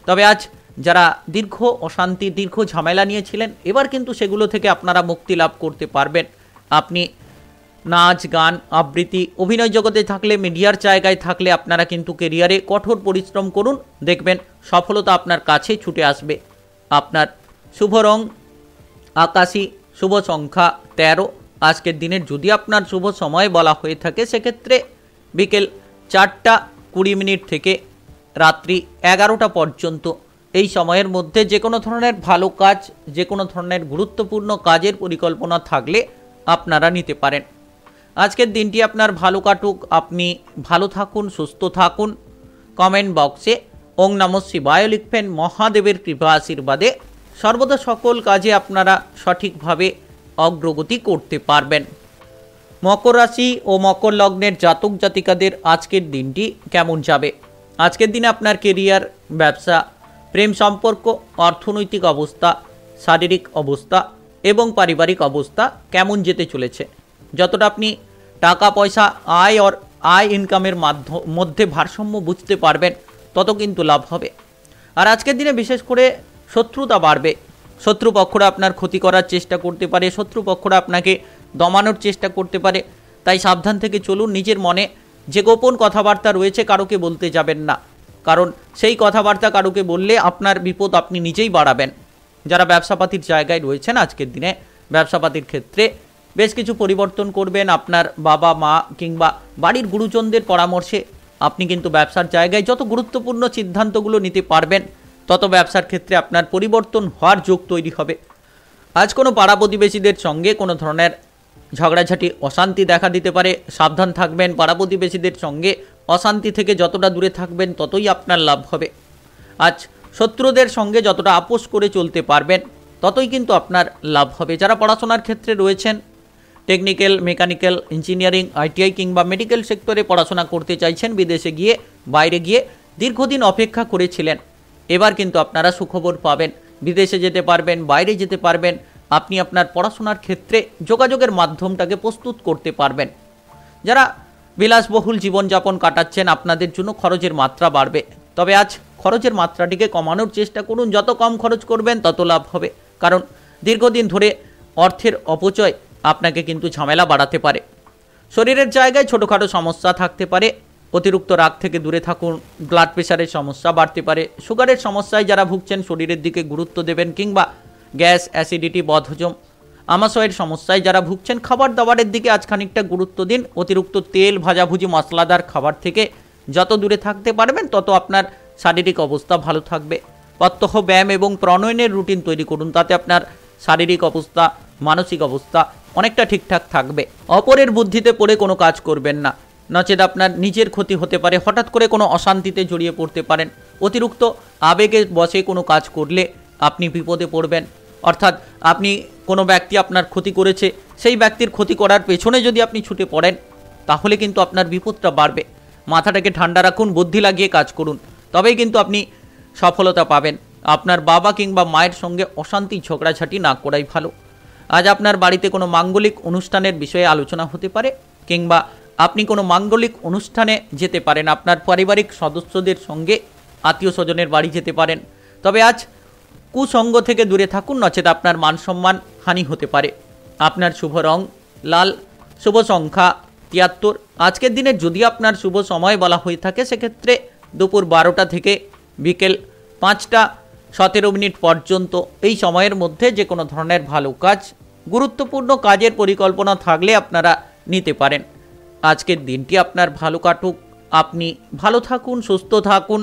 তবে আজ যারা দীর্ঘ অশান্তি, দীর্ঘ ঝামেলা নিয়েছিলেন, এবার কিন্তু সেগুলো থেকে আপনারা মুক্তি লাভ করতে পারবেন। আপনি নাচ, গান, আবৃত্তি, অভিনয় জগতে থাকলে, মিডিয়ার জায়গায় থাকলে আপনারা কিন্তু কেরিয়ারে কঠোর পরিশ্রম করুন, দেখবেন সফলতা আপনার কাছে ছুটে আসবে। আপনার শুভ রং আকাশী, শুভ সংখ্যা 13। আজকের দিনের যদি আপনার শুভ সময় বলা হয়ে থাকে, সেক্ষেত্রে বিকেল 4:20 থেকে রাত্রি 11টা পর্যন্ত এই সময়ের মধ্যে যে কোনো ধরনের ভালো কাজ, যে কোনো ধরনের গুরুত্বপূর্ণ কাজের পরিকল্পনা থাকলে আপনারা নিতে পারেন। আজকের দিনটি আপনার ভালো কাটুক, আপনি ভালো থাকুন, সুস্থ থাকুন। কমেন্ট বক্সে ওং নমঃ শিবায় লিখবেন। মহাদেবের কৃপা আশীর্বাদে সর্বদা সকল কাজে আপনারা সঠিকভাবে অগ্রগতি করতে পারবেন। মকর রাশি ও মকর লগ্নের জাতক জাতিকাদের আজকের দিনটি কেমন যাবে? আজকের দিনে আপনার কেরিয়ার, ব্যবসা, প্রেম সম্পর্ক, অর্থনৈতিক অবস্থা, শারীরিক অবস্থা এবং পারিবারিক অবস্থা কেমন যেতে চলেছে? যতটা আপনি টাকা পয়সা, আয় ইনকামের মধ্যে ভারসাম্য বুঝতে পারবেন, তত কিন্তু লাভ হবে। আর আজকের দিনে বিশেষ করে শত্রুতা বাড়বে। শত্রুপক্ষরা আপনার ক্ষতি করার চেষ্টা করতে পারে, শত্রুপক্ষরা আপনাকে দমানোর চেষ্টা করতে পারে। তাই সাবধান থেকে চলুন। নিজের মনে যে গোপন কথাবার্তা রয়েছে কারোকে বলতে যাবেন না, কারণ সেই কথাবার্তা কারোকে বললে আপনার বিপদ আপনি নিজেই বাড়াবেন। যারা ব্যবসাপাতির জায়গায় রয়েছেন, আজকের দিনে ব্যবসাপাতির ক্ষেত্রে বেশ কিছু পরিবর্তন করবেন। আপনার বাবা মা কিংবা বাড়ির গুরুজনদের পরামর্শে আপনি কিন্তু ব্যবসার জায়গায় যত গুরুত্বপূর্ণ সিদ্ধান্তগুলো নিতে পারবেন, তত ব্যবসার ক্ষেত্রে আপনার পরিবর্তন হওয়ার যোগ তৈরি হবে। আজ কোনো পাড়া প্রতিবেশীদের সঙ্গে কোনো ধরনের ঝগড়াঝাটি, অশান্তি দেখা দিতে পারে, সাবধান থাকবেন। পাড়া প্রতিবেশীদের সঙ্গে অশান্তি থেকে যতটা দূরে থাকবেন, ততই আপনার লাভ হবে। আজ শত্রুদের সঙ্গে যতটা আপোষ করে চলতে পারবেন, ততই কিন্তু আপনার লাভ হবে। যারা পড়াশোনার ক্ষেত্রে রয়েছেন, টেকনিক্যাল, মেকানিক্যাল, ইঞ্জিনিয়ারিং, আইটিআই কিংবা মেডিকেল সেক্টরে পড়াশোনা করতে চাইছেন, বিদেশে গিয়ে বাইরে গিয়ে দীর্ঘদিন অপেক্ষা করেছিলেন, এবার কিন্তু আপনারা সুখবর পাবেন। বিদেশে যেতে পারবেন, বাইরে যেতে পারবেন, আপনি আপনার পড়াশোনার ক্ষেত্রে যোগাযোগের মাধ্যমটাকে প্রস্তুত করতে পারবেন। যারা বিলাসবহুল জীবনযাপন কাটাচ্ছেন, আপনাদের জন্য খরচের মাত্রা বাড়বে। তবে আজ খরচের মাত্রাটিকে কমানোর চেষ্টা করুন। যত কম খরচ করবেন তত লাভ হবে, কারণ দীর্ঘদিন ধরে অর্থের অপচয় আপনাকে কিন্তু ঝামেলা বাড়াতে পারে। শরীরের জায়গায় ছোটোখাটো সমস্যা থাকতে পারে, অতিরিক্ত রাগ থেকে দূরে থাকুন। ব্লাড প্রেশারের সমস্যা বাড়তে পারে। সুগারের সমস্যায় যারা ভুগছেন শরীরের দিকে গুরুত্ব দেবেন, কিংবা গ্যাস, অ্যাসিডিটি, বদহজম, আমাশয়ের সমস্যায় যারা ভুগছেন খাবার দাবারের দিকে আজ খানিকটা গুরুত্ব দিন। অতিরিক্ত তেল, ভাজাভুজি, মশলাদার খাবার থেকে যত দূরে থাকতে পারবেন তত আপনার শারীরিক অবস্থা ভালো থাকবে। প্রত্যহ ব্যায়াম এবং প্রণয়নের রুটিন তৈরি করুন, তাতে আপনার শারীরিক অবস্থা, মানসিক অবস্থা অনেকটা ঠিকঠাক থাকবে। অপরের বুদ্ধিতে পড়ে কোনো কাজ করবেন না, নচেত আপনার নিজের ক্ষতি হতে পারে। হঠাৎ করে কোনো অশান্তিতে জড়িয়ে পড়তে পারেন। অতিরিক্ত আবেগে বসে কোনো কাজ করলে আপনি বিপদে পড়বেন। অর্থাৎ আপনি কোনো ব্যক্তি আপনার ক্ষতি করেছে, সেই ব্যক্তির ক্ষতি করার পেছনে যদি আপনি ছুটে পড়েন তাহলে কিন্তু আপনার বিপদটা বাড়বে। মাথাটাকে ঠান্ডা রাখুন, বুদ্ধি লাগিয়ে কাজ করুন, তবেই কিন্তু আপনি সফলতা পাবেন। আপনার বাবা কিংবা মায়ের সঙ্গে অশান্তি ঝগড়াঝাটি না করাই ভালো। আজ আপনার বাড়িতে কোনো মাঙ্গলিক অনুষ্ঠানের বিষয়ে আলোচনা হতে পারে, কিংবা আপনি কোনো মাঙ্গলিক অনুষ্ঠানে যেতে পারেন। আপনার পারিবারিক সদস্যদের সঙ্গে আত্মীয় স্বজনের বাড়ি যেতে পারেন। তবে আজ কুসঙ্গ থেকে দূরে থাকুন, নচেত আপনার মান সম্মান হানি হতে পারে। আপনার শুভ রং লাল, শুভ সংখ্যা 73। আজকের দিনে যদি আপনার শুভ সময় বলা হয়ে থাকে সেক্ষেত্রে দুপুর 12টা থেকে বিকেল 5টা 17 মিনিট পর্যন্ত। এই সময়ের মধ্যে যে কোনো ধরনের ভালো কাজ, গুরুত্বপূর্ণ কাজের পরিকল্পনা থাকলে আপনারা নিতে পারেন। আজকের দিনটি আপনার ভালো কাটুক, আপনি ভালো থাকুন, সুস্থ থাকুন।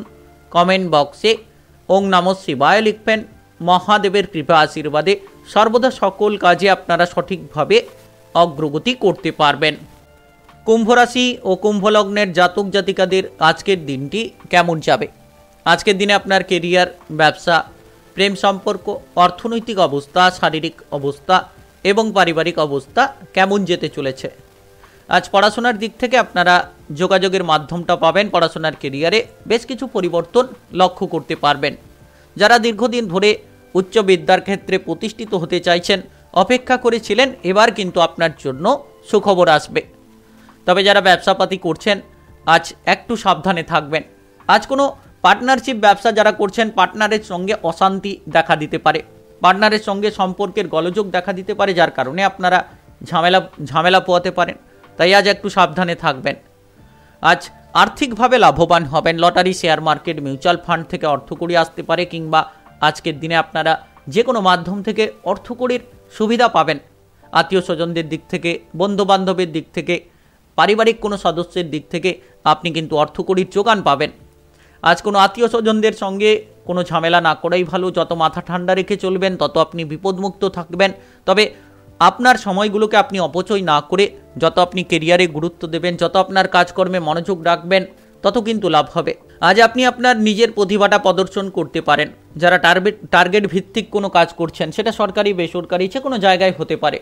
কমেন্ট বক্সে ওং নমঃ শিবায় লিখবেন। মহাদেবের কৃপা আশীর্বাদে সর্বদা সকল কাজে আপনারা সঠিকভাবে অগ্রগতি করতে পারবেন। কুম্ভ রাশি ও কুম্ভ লগ্নের জাতক জাতিকাদের আজকের দিনটি কেমন যাবে? আজকের দিনে আপনার কেরিয়ার, ব্যবসা, প্রেম সম্পর্ক, অর্থনৈতিক অবস্থা, শারীরিক অবস্থা এবং পারিবারিক অবস্থা কেমন যেতে চলেছে? আজ পড়াশোনার দিক থেকে আপনারা যোগাযোগের মাধ্যমটা পাবেন। পড়াশোনার কেরিয়ারে বেশ কিছু পরিবর্তন লক্ষ্য করতে পারবেন। যারা দীর্ঘদিন ধরে উচ্চ বিদ্যার ক্ষেত্রে প্রতিষ্ঠিত হতে চাইছেন, অপেক্ষা করেছিলেন, এবার কিন্তু আপনার জন্য সুখবর আসবে। তবে যারা ব্যবসাপাতি করছেন আজ একটু সাবধানে থাকবেন। আজ কোনো পার্টনারশিপ ব্যবসা যারা করছেন, পার্টনারের সঙ্গে অশান্তি দেখা দিতে পারে, পার্টনারের সঙ্গে সম্পর্কের গোলযোগ দেখা দিতে পারে, যার কারণে আপনারা ঝামেলা পোয়াতে পারেন। তাই আজ একটু সাবধানে থাকবেন। আজ আর্থিকভাবে লাভবান হবেন। Lottery, share market, mutual fund থেকে অর্থকড়ি আসতে পারে, কিংবা আজকের দিনে আপনারা যে কোনো মাধ্যম থেকে অর্থকড়ির সুবিধা পাবেন। আত্মীয় স্বজনদের দিক থেকে, বন্ধুবান্ধবের দিক থেকে, পারিবারিক কোনো সদস্যের দিক থেকে আপনি কিন্তু অর্থকড়ির যোগান পাবেন। আজ কোনো আত্মীয় স্বজনদের সঙ্গে কোনো ঝামেলা না করাই ভালো। যত মাথা ঠান্ডা রেখে চলবেন তত আপনি বিপদমুক্ত থাকবেন। তবে আপনার সময়গুলোকে আপনি অপচয় না করে যত আপনি কেরিয়ারে গুরুত্ব দেবেন, যত আপনার কাজকর্মে মনোযোগ রাখবেন, তত কিন্তু লাভ হবে। আজ আপনি আপনার নিজের প্রতিভাটা প্রদর্শন করতে পারেন। যারা টার্গেট ভিত্তিক কোনো কাজ করছেন, সেটা সরকারি, বেসরকারি, যে কোনো জায়গায় হতে পারে,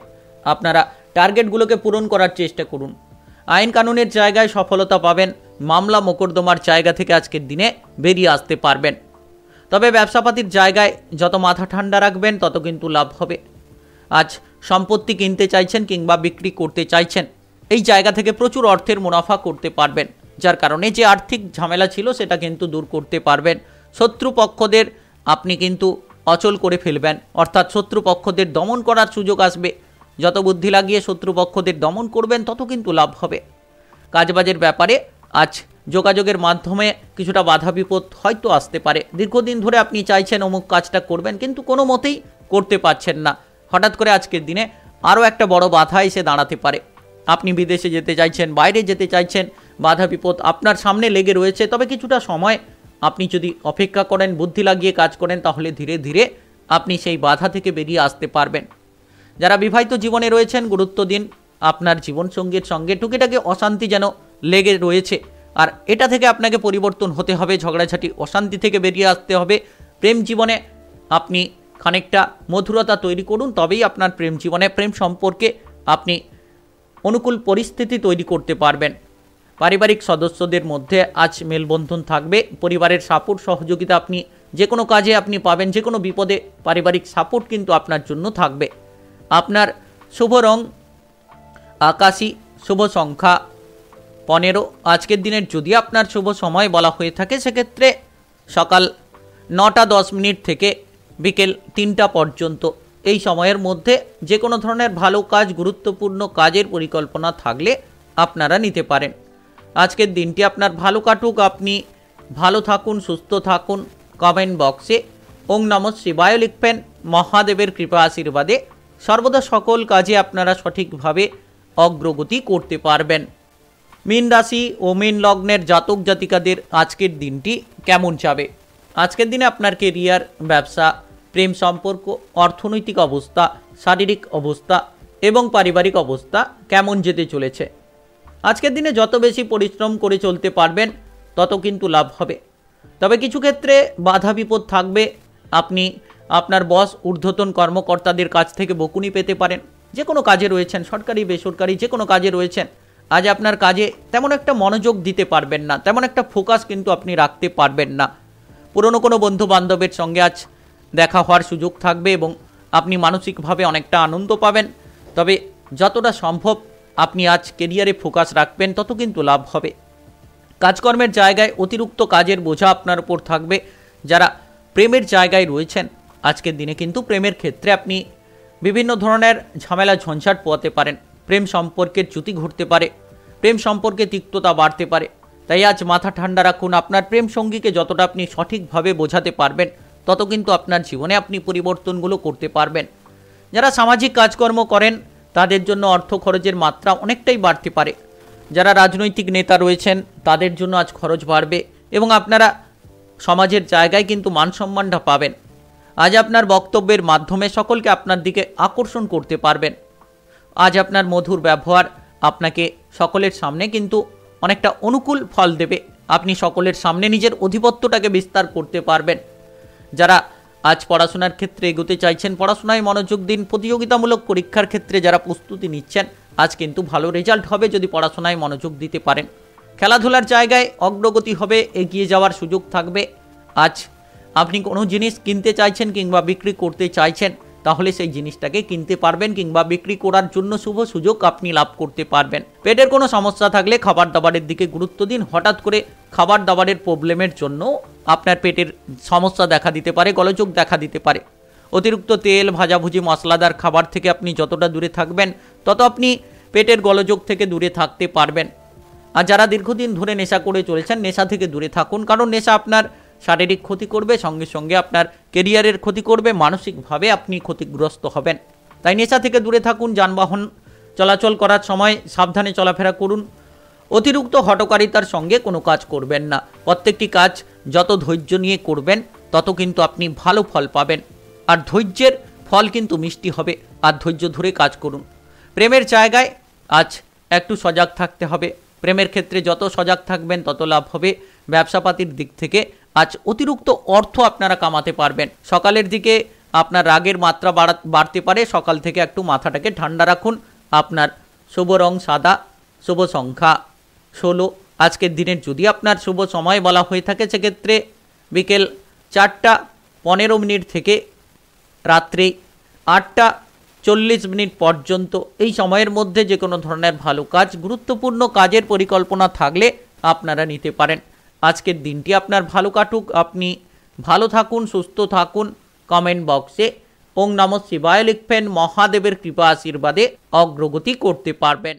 আপনারা টার্গেটগুলোকে পূরণ করার চেষ্টা করুন। আইন কানুনের জায়গায় সফলতা পাবেন। মামলা মোকদ্দমার জায়গা থেকে আজকের দিনে বেরিয়ে আসতে পারবেন। তবে ব্যবসাপাতির জায়গায় যত মাথা ঠান্ডা রাখবেন তত কিন্তু লাভ হবে। আজ সম্পত্তি কিনতে চাইছেন কিংবা বিক্রি করতে চাইছেন, এই জায়গা থেকে প্রচুর অর্থের মুনাফা করতে পারবেন, যার কারণে যে আর্থিক ঝামেলা ছিল সেটা কিন্তু দূর করতে পারবেন। শত্রুপক্ষদের আপনি কিন্তু অচল করে ফেলবেন, অর্থাৎ শত্রুপক্ষদের দমন করার সুযোগ আসবে। যত বুদ্ধি লাগিয়ে শত্রুপক্ষদের দমন করবেন তত কিন্তু লাভ হবে। কাজবাজের ব্যাপারে আজ যোগাযোগের মাধ্যমে কিছুটা বাধা বিপদ হয়তো আসতে পারে। দীর্ঘদিন ধরে আপনি চাইছেন অমুক কাজটা করবেন, কিন্তু কোনো মতেই করতে পারছেন না। হঠাৎ করে আজকের দিনে আরও একটা বড় বাধা এসে দাঁড়াতে পারে। আপনি বিদেশে যেতে চাইছেন, বাইরে যেতে চাইছেন, বাধা বিপদ আপনার সামনে লেগে রয়েছে। তবে কিছুটা সময় আপনি যদি অপেক্ষা করেন, বুদ্ধি লাগিয়ে কাজ করেন, তাহলে ধীরে ধীরে আপনি সেই বাধা থেকে বেরিয়ে আসতে পারবেন। যারা বিবাহিত জীবনে রয়েছেন, গুরুত্ব দিন। আপনার জীবনসঙ্গীর সঙ্গে টুকিটাকি অশান্তি যেন লেগে রয়েছে, আর এটা থেকে আপনাকে পরিবর্তন হতে হবে। ঝগড়াঝাটি, অশান্তি থেকে বেরিয়ে আসতে হবে। প্রেম জীবনে আপনি খানিকটা মধুরতা তৈরি করুন, তবেই আপনার প্রেম জীবনে, প্রেম সম্পর্কে আপনি অনুকূল পরিস্থিতি তৈরি করতে পারবেন। পারিবারিক সদস্যদের মধ্যে আজ মেলবন্ধন থাকবে। পরিবারের সাপোর্ট সহযোগিতা আপনি যে কোনো কাজে আপনি পাবেন, যে কোনো বিপদে পারিবারিক সাপোর্ট কিন্তু আপনার জন্য থাকবে। আপনার শুভ রং আকাশী, শুভ সংখ্যা 15। আজকের দিনের যদি আপনার শুভ সময় বলা হয়ে থাকে সেক্ষেত্রে সকাল 9টা 10 মিনিট থেকে বিকেল 3টা পর্যন্ত। এই সময়ের মধ্যে যে কোনো ধরনের ভালো কাজ, গুরুত্বপূর্ণ কাজের পরিকল্পনা থাকলে আপনারা নিতে পারেন। আজকের দিনটি আপনার ভালো কাটুক, আপনি ভালো থাকুন, সুস্থ থাকুন। কমেন্ট বক্সে ওং নমঃ শিবায় লিখবেন। মহাদেবের কৃপা আশীর্বাদে সর্বদা সকল কাজে আপনারা সঠিকভাবে অগ্রগতি করতে পারবেন। মীন রাশি ও মীন লগ্নের জাতক জাতিকাদের আজকের দিনটি কেমন যাবে? আজকের দিনে আপনার কেরিয়ার, ব্যবসা, প্রেম সম্পর্ক, অর্থনৈতিক অবস্থা, শারীরিক অবস্থা এবং পারিবারিক অবস্থা কেমন যেতে চলেছে? আজকের দিনে যত বেশি পরিশ্রম করে চলতে পারবেন তত কিন্তু লাভ হবে। তবে কিছু ক্ষেত্রে বাধা বিপদ থাকবে। আপনি আপনার বস, ঊর্ধ্বতন কর্মকর্তাদের কাছ থেকে বকুনি পেতে পারেন। যে কোনো কাজে রয়েছেন, সরকারি বেসরকারি যে কোনো কাজে রয়েছেন, আজ আপনার কাজে তেমন একটা মনোযোগ দিতে পারবেন না, তেমন একটা ফোকাস কিন্তু আপনি রাখতে পারবেন না। পুরনো কোনো বন্ধু বান্ধবের সঙ্গে আজ দেখা হওয়ার সুযোগ থাকবে এবং আপনি মানসিকভাবে অনেকটা আনন্দ পাবেন। তবে যতটা সম্ভব আপনি আজ কেরিয়ারে ফোকাস রাখবেন তত কিন্তু লাভ হবে। কাজকর্মের জায়গায় অতিরিক্ত কাজের বোঝা আপনার উপর থাকবে। যারা প্রেমের জায়গায় রয়েছেন আজকের দিনে কিন্তু প্রেমের ক্ষেত্রে আপনি বিভিন্ন ধরনের ঝামেলা ঝঞ্ঝাট পোয়াতে পারেন। প্রেম সম্পর্কের চ্যুতি ঘটতে পারে, প্রেম সম্পর্কে তিক্ততা বাড়তে পারে। তাই আজ মাথা ঠান্ডা রাখুন। আপনার প্রেম সঙ্গীকে যতটা আপনি সঠিকভাবে বোঝাতে পারবেন তত কিন্তু আপনার জীবনে আপনি পরিবর্তনগুলো করতে পারবেন। যারা সামাজিক কাজকর্ম করেন তাদের জন্য অর্থ খরচের মাত্রা অনেকটাই বাড়তে পারে। যারা রাজনৈতিক নেতা রয়েছেন তাদের জন্য আজ খরচ বাড়বে এবং আপনারা সমাজের জায়গায় কিন্তু মান সম্মানটা পাবেন। আজ আপনার বক্তব্যের মাধ্যমে সকলকে আপনার দিকে আকর্ষণ করতে পারবেন। আজ আপনার মধুর ব্যবহার আপনাকে সকলের সামনে কিন্তু অনেকটা অনুকূল ফল দেবে। আপনি সকলের সামনে নিজের আধিপত্যটাকে বিস্তার করতে পারবেন। যারা আজ পড়াশোনার ক্ষেত্রে এগোতে চাইছেন, পড়াশোনায় মনোযোগ দিন। প্রতিযোগিতামূলক পরীক্ষার ক্ষেত্রে যারা প্রস্তুতি নিচ্ছেন আজ কিন্তু ভালো রেজাল্ট হবে যদি পড়াশোনায় মনোযোগ দিতে পারেন। খেলাধুলার জায়গায় অগ্রগতি হবে, এগিয়ে যাওয়ার সুযোগ থাকবে। আজ আপনি কোনো জিনিস কিনতে চাইছেন কিংবা বিক্রি করতে চাইছেন তাহলে সেই জিনিসটাকে কিনতে পারবেন কিংবা বিক্রি করার জন্য শুভ সুযোগ আপনি লাভ করতে পারবেন। পেটের কোনো সমস্যা থাকলে খাবার দাবারের দিকে গুরুত্ব দিন। হঠাৎ করে খাবার দাবারের প্রবলেমের জন্য আপনার পেটের সমস্যা দেখা দিতে পারে, গোলযোগ দেখা দিতে পারে। অতিরিক্ত তেল, ভাজাভুজি, মশলাদার খাবার থেকে আপনি যতটা দূরে থাকবেন তত আপনি পেটের গোলযোগ থেকে দূরে থাকতে পারবেন। আর যারা দীর্ঘদিন ধরে নেশা করে চলেছেন, নেশা থেকে দূরে থাকুন, কারণ নেশা আপনার শারীরিক ক্ষতি করবে, সঙ্গে সঙ্গে আপনার কেরিয়ারের ক্ষতি করবে, মানসিকভাবে আপনি ক্ষতিগ্রস্ত হবেন। তাই নেশা থেকে দূরে থাকুন। যানবাহন চলাচল করার সময় সাবধানে চলাফেরা করুন। অতিরিক্ত হঠকারিতার সঙ্গে কোনো কাজ করবেন না। প্রত্যেকটি কাজ যত ধৈর্য নিয়ে করবেন তত কিন্তু আপনি ভালো ফল পাবেন। আর ধৈর্যের ফল কিন্তু মিষ্টি হবে। আর ধৈর্য ধরে কাজ করুন। প্রেমের জায়গায় আজ একটু সজাগ থাকতে হবে। প্রেমের ক্ষেত্রে যত সজাগ থাকবেন তত লাভ হবে। ব্যবসাপাতির দিক থেকে আজ অতিরিক্ত অর্থ আপনারা কামাতে পারবেন। সকালের দিকে আপনার রাগের মাত্রা বাড়তে পারে। সকাল থেকে একটু মাথাটাকে ঠান্ডা রাখুন। আপনার শুভ রং সাদা, শুভ সংখ্যা 16। আজকের দিনের যদি আপনার শুভ সময় বলা হয়ে থাকে সেক্ষেত্রে বিকেল 4টা 15 মিনিট থেকে রাত্রি 8টা 40 মিনিট পর্যন্ত। এই সময়ের মধ্যে যে কোনো ধরনের ভালো কাজ, গুরুত্বপূর্ণ কাজের পরিকল্পনা থাকলে আপনারা নিতে পারেন। আজকের দিনটি আপনার ভালো কাটুক, আপনি ভালো থাকুন, সুস্থ থাকুন। কমেন্ট বক্সে ওং নমঃ শিবায় লিখবেন। মহাদেবের কৃপা আশীর্বাদে অগ্রগতি করতে পারবেন।